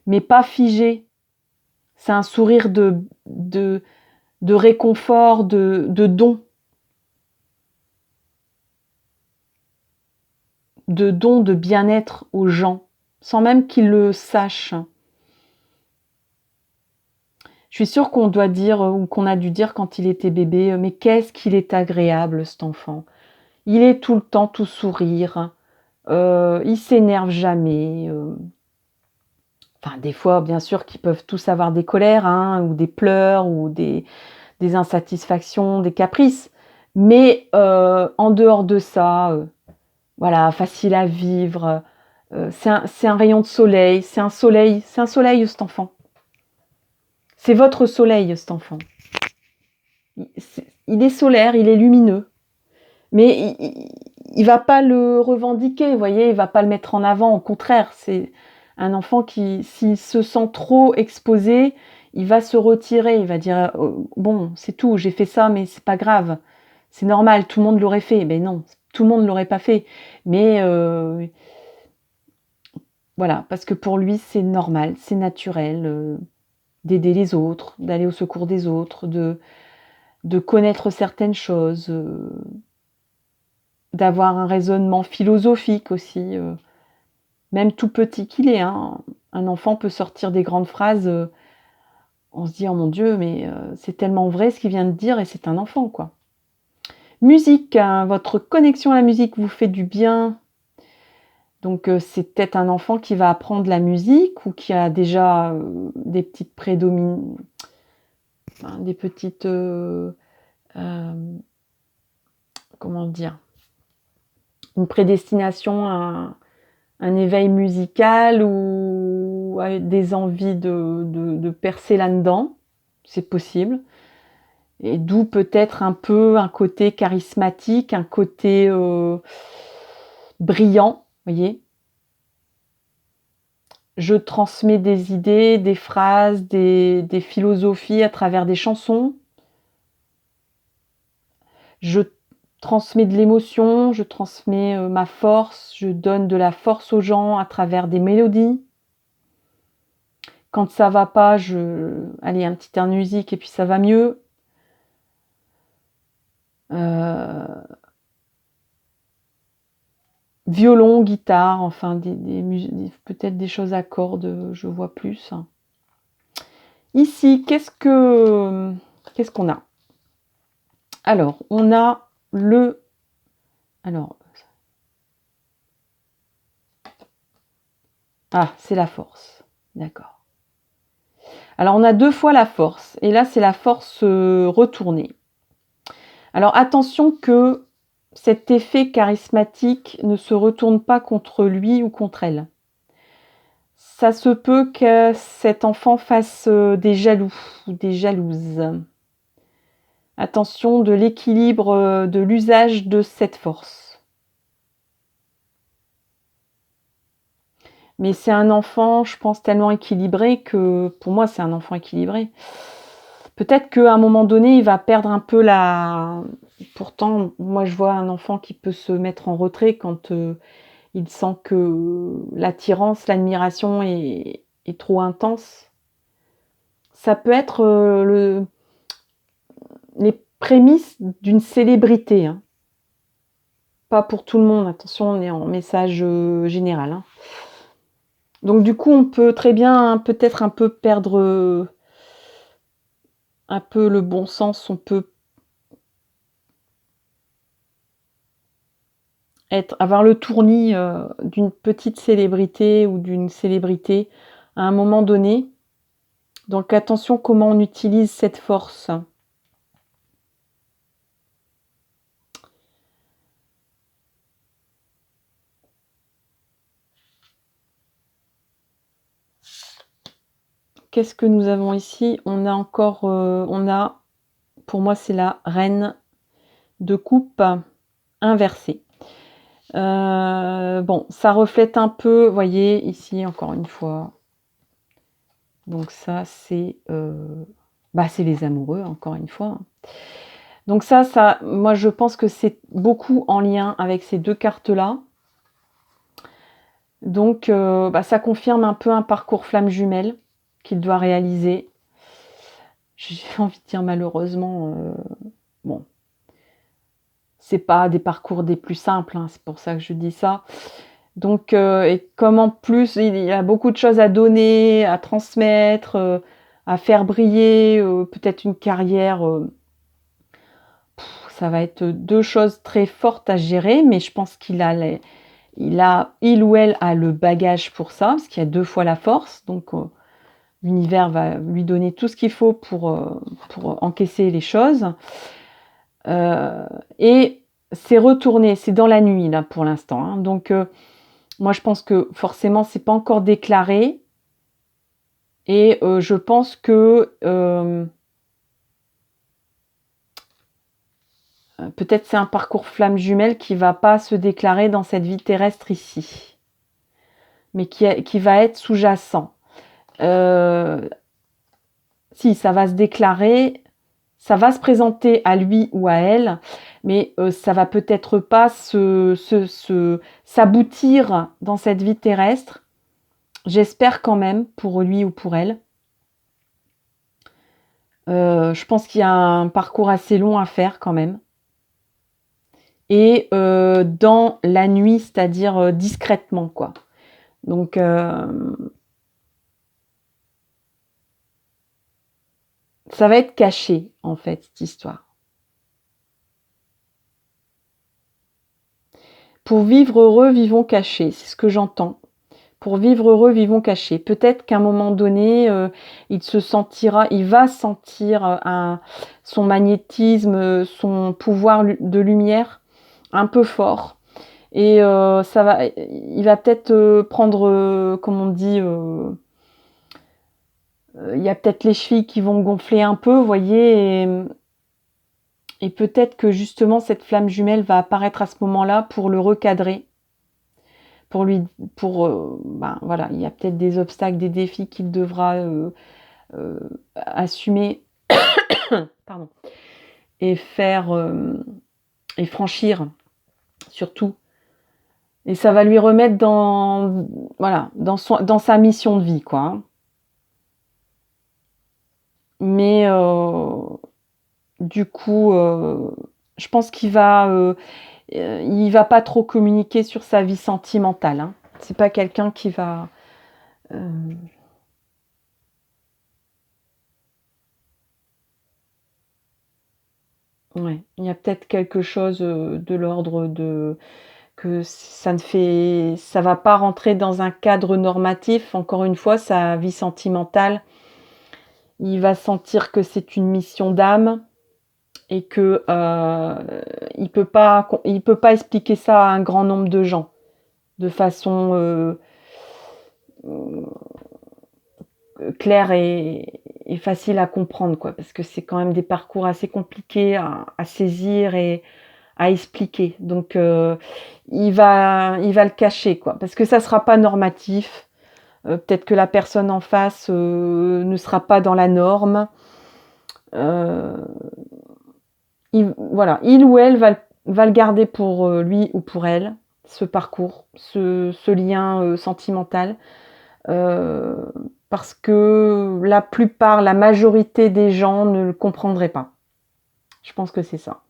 mais pas figé. C'est un sourire de réconfort, de don. De don, de bien-être aux gens, sans même qu'ils le sachent. Je suis sûre qu'on doit dire, ou qu'on a dû dire quand il était bébé, mais qu'est-ce qu'il est agréable, cet enfant. Il est tout le temps tout sourire, il s'énerve jamais. Enfin, des fois, bien sûr, qu'ils peuvent tous avoir des colères, hein, ou des pleurs, ou des insatisfactions, des caprices. Mais en dehors de ça, voilà, facile à vivre. C'est un rayon de soleil, c'est un soleil, cet enfant. C'est votre soleil, cet enfant. Il est solaire, il est lumineux. Mais il va pas le revendiquer, vous voyez, il va pas le mettre en avant. Au contraire, c'est un enfant qui, s'il se sent trop exposé, il va se retirer. Il va dire bon, c'est tout, j'ai fait ça, mais c'est pas grave. C'est normal, tout le monde l'aurait fait. Mais non, tout le monde ne l'aurait pas fait. Mais voilà, parce que pour lui, c'est normal, c'est naturel d'aider les autres, d'aller au secours des autres, de connaître certaines choses, d'avoir un raisonnement philosophique aussi. Même tout petit qu'il est, hein. Un enfant peut sortir des grandes phrases, on se dit « Oh mon Dieu, mais c'est tellement vrai ce qu'il vient de dire » et c'est un enfant, quoi. Musique, hein, votre connexion à la musique vous fait du bien. Donc c'est peut-être un enfant qui va apprendre la musique ou qui a déjà des petites enfin, des petites comment dire, une prédestination un éveil musical ou des envies de percer là-dedans. C'est possible. Et d'où peut-être un peu un côté charismatique, un côté brillant, voyez. Je transmets des idées, des phrases, des philosophies à travers des chansons. Je transmets de l'émotion, je transmets ma force, je donne de la force aux gens à travers des mélodies. Quand ça va pas, allez, un petit air de musique et puis ça va mieux. Violon, guitare, enfin peut-être des choses à cordes, je vois plus. Ici, qu'est-ce qu'on a? Alors, on a le... Alors... Ah, c'est la force. D'accord. Alors, on a 2 fois la force. Et là, c'est la force retournée. Alors, attention que cet effet charismatique ne se retourne pas contre lui ou contre elle. Ça se peut que cet enfant fasse des jaloux ou des jalouses. Attention de l'équilibre de l'usage de cette force. Mais c'est un enfant, je pense, tellement équilibré que, pour moi, c'est un enfant équilibré. Peut-être qu'à un moment donné, il va perdre un peu la... Pourtant, moi, je vois un enfant qui peut se mettre en retrait quand il sent que l'attirance, l'admiration est trop intense. Ça peut être les prémices d'une célébrité. Hein. Pas pour tout le monde, attention, on est en message général. Hein. Donc du coup, on peut très bien peut-être un peu perdre un peu le bon sens, on peut avoir le tournis d'une petite célébrité ou d'une célébrité à un moment donné. Donc attention comment on utilise cette force. Qu'est-ce que nous avons ici? On a encore, pour moi c'est la reine de coupe inversée. Bon, ça reflète un peu, voyez, ici encore une fois. Donc ça, c'est les amoureux, encore une fois. Donc ça, moi je pense que c'est beaucoup en lien avec ces 2 cartes-là. Donc ça confirme un peu un parcours flamme jumelle qu'il doit réaliser. J'ai envie de dire malheureusement, bon, c'est pas des parcours des plus simples, hein, c'est pour ça que je dis ça. Donc, et comme en plus il y a beaucoup de choses à donner, à transmettre, à faire briller, peut-être une carrière, ça va être 2 choses très fortes à gérer, mais je pense qu'il ou elle a le bagage pour ça, parce qu'il y a 2 fois la force, donc l'univers va lui donner tout ce qu'il faut pour encaisser les choses. Et c'est retourné, c'est dans la nuit là pour l'instant. Hein. Donc moi je pense que forcément c'est pas encore déclaré. Et je pense que peut-être c'est un parcours flamme jumelle qui va pas se déclarer dans cette vie terrestre ici, mais qui va être sous-jacent. Si, ça va se déclarer, ça va se présenter à lui ou à elle, mais ça va peut-être pas s'aboutir dans cette vie terrestre. J'espère quand même pour lui ou pour elle. Je pense qu'il y a un parcours assez long à faire quand même. Et dans la nuit, c'est-à-dire discrètement, quoi. Donc, ça va être caché, en fait, cette histoire. Pour vivre heureux, vivons cachés, c'est ce que j'entends. Pour vivre heureux, vivons cachés. Peut-être qu'à un moment donné, il va sentir son magnétisme, son pouvoir de lumière un peu fort. Et il va peut-être prendre, comme on dit, il y a peut-être les chevilles qui vont gonfler un peu, vous voyez, et peut-être que justement cette flamme jumelle va apparaître à ce moment-là pour le recadrer, voilà, il y a peut-être des obstacles, des défis qu'il devra assumer, pardon, et et franchir surtout. Et ça va lui remettre dans sa mission de vie, quoi, hein. Mais du coup, je pense qu'il il va pas trop communiquer sur sa vie sentimentale, hein. C'est pas quelqu'un qui va. euh, ouais, il y a peut-être quelque chose de l'ordre de que ça va pas rentrer dans un cadre normatif. Encore une fois, sa vie sentimentale, il va sentir que c'est une mission d'âme et que il peut pas expliquer ça à un grand nombre de gens de façon claire et facile à comprendre, quoi, parce que c'est quand même des parcours assez compliqués à saisir et à expliquer. Donc il va le cacher, quoi, parce que ça sera pas normatif. Peut-être que la personne en face ne sera pas dans la norme. Euh, voilà, il ou elle va le garder pour lui ou pour elle, ce parcours, ce lien sentimental, euh, parce que la majorité des gens ne le comprendraient pas. Je pense que c'est ça.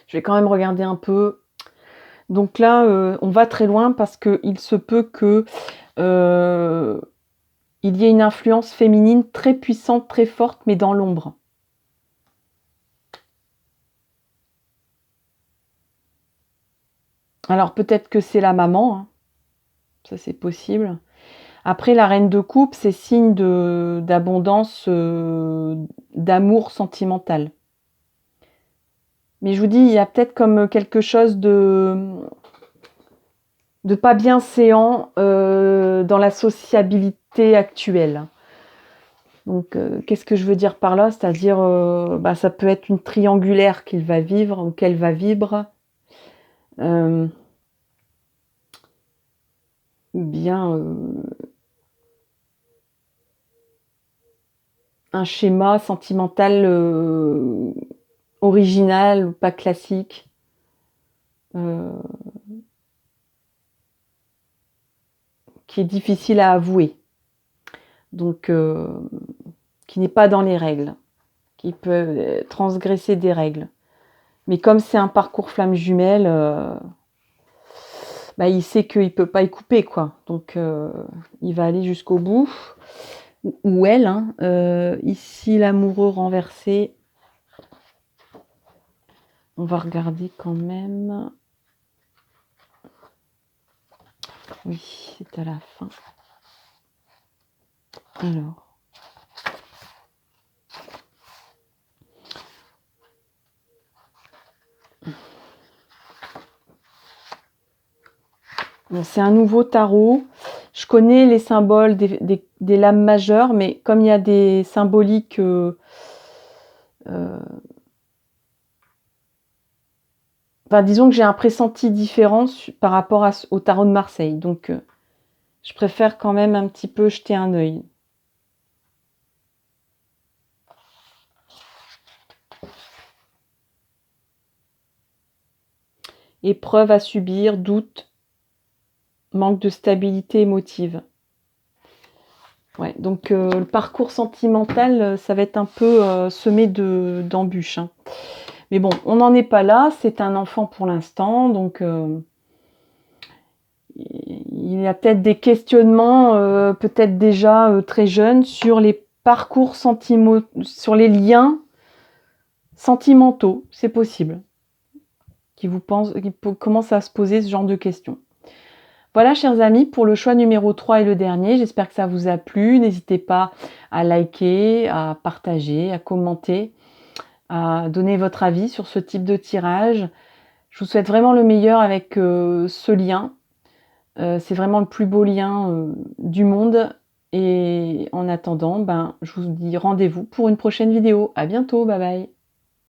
Je vais quand même regarder un peu. Donc là, on va très loin parce qu'il se peut que il y ait une influence féminine très puissante, très forte, mais dans l'ombre. Alors peut-être que c'est la maman, hein. Ça c'est possible. Après, la reine de coupe, c'est signe d'abondance, d'amour sentimental. Mais je vous dis, il y a peut-être comme quelque chose de pas bienséant dans la sociabilité actuelle. Donc, qu'est-ce que je veux dire par là? C'est-à-dire, ça peut être une triangulaire qu'il va vivre ou qu'elle va vivre, euh, ou bien un schéma sentimental original ou pas classique, euh, qui est difficile à avouer. Donc, qui n'est pas dans les règles, qui peut transgresser des règles. Mais comme c'est un parcours flamme jumelle, il sait qu'il ne peut pas y couper, quoi. Donc, il va aller jusqu'au bout. Ou elle, hein. Ici, l'amoureux renversé. On va regarder quand même. Oui, c'est à la fin. Alors. Bon, c'est un nouveau tarot. Je connais les symboles des lames majeures, mais comme il y a des symboliques disons que j'ai un pressenti différent par rapport au tarot de Marseille. Donc, je préfère quand même un petit peu jeter un œil. Épreuve à subir, doute, manque de stabilité émotive. Ouais, donc le parcours sentimental, ça va être un peu semé d'embûches, hein. Mais bon, on n'en est pas là, c'est un enfant pour l'instant, donc il y a peut-être des questionnements, peut-être déjà très jeunes, sur les parcours sur les liens sentimentaux, c'est possible, qui commencent à se poser ce genre de questions. Voilà, chers amis, pour le choix numéro 3 et le dernier. J'espère que ça vous a plu. N'hésitez pas à liker, à partager, à commenter, à donner votre avis sur ce type de tirage. Je vous souhaite vraiment le meilleur avec ce lien. C'est vraiment le plus beau lien du monde. Et en attendant, ben, je vous dis rendez-vous pour une prochaine vidéo. À bientôt, bye bye.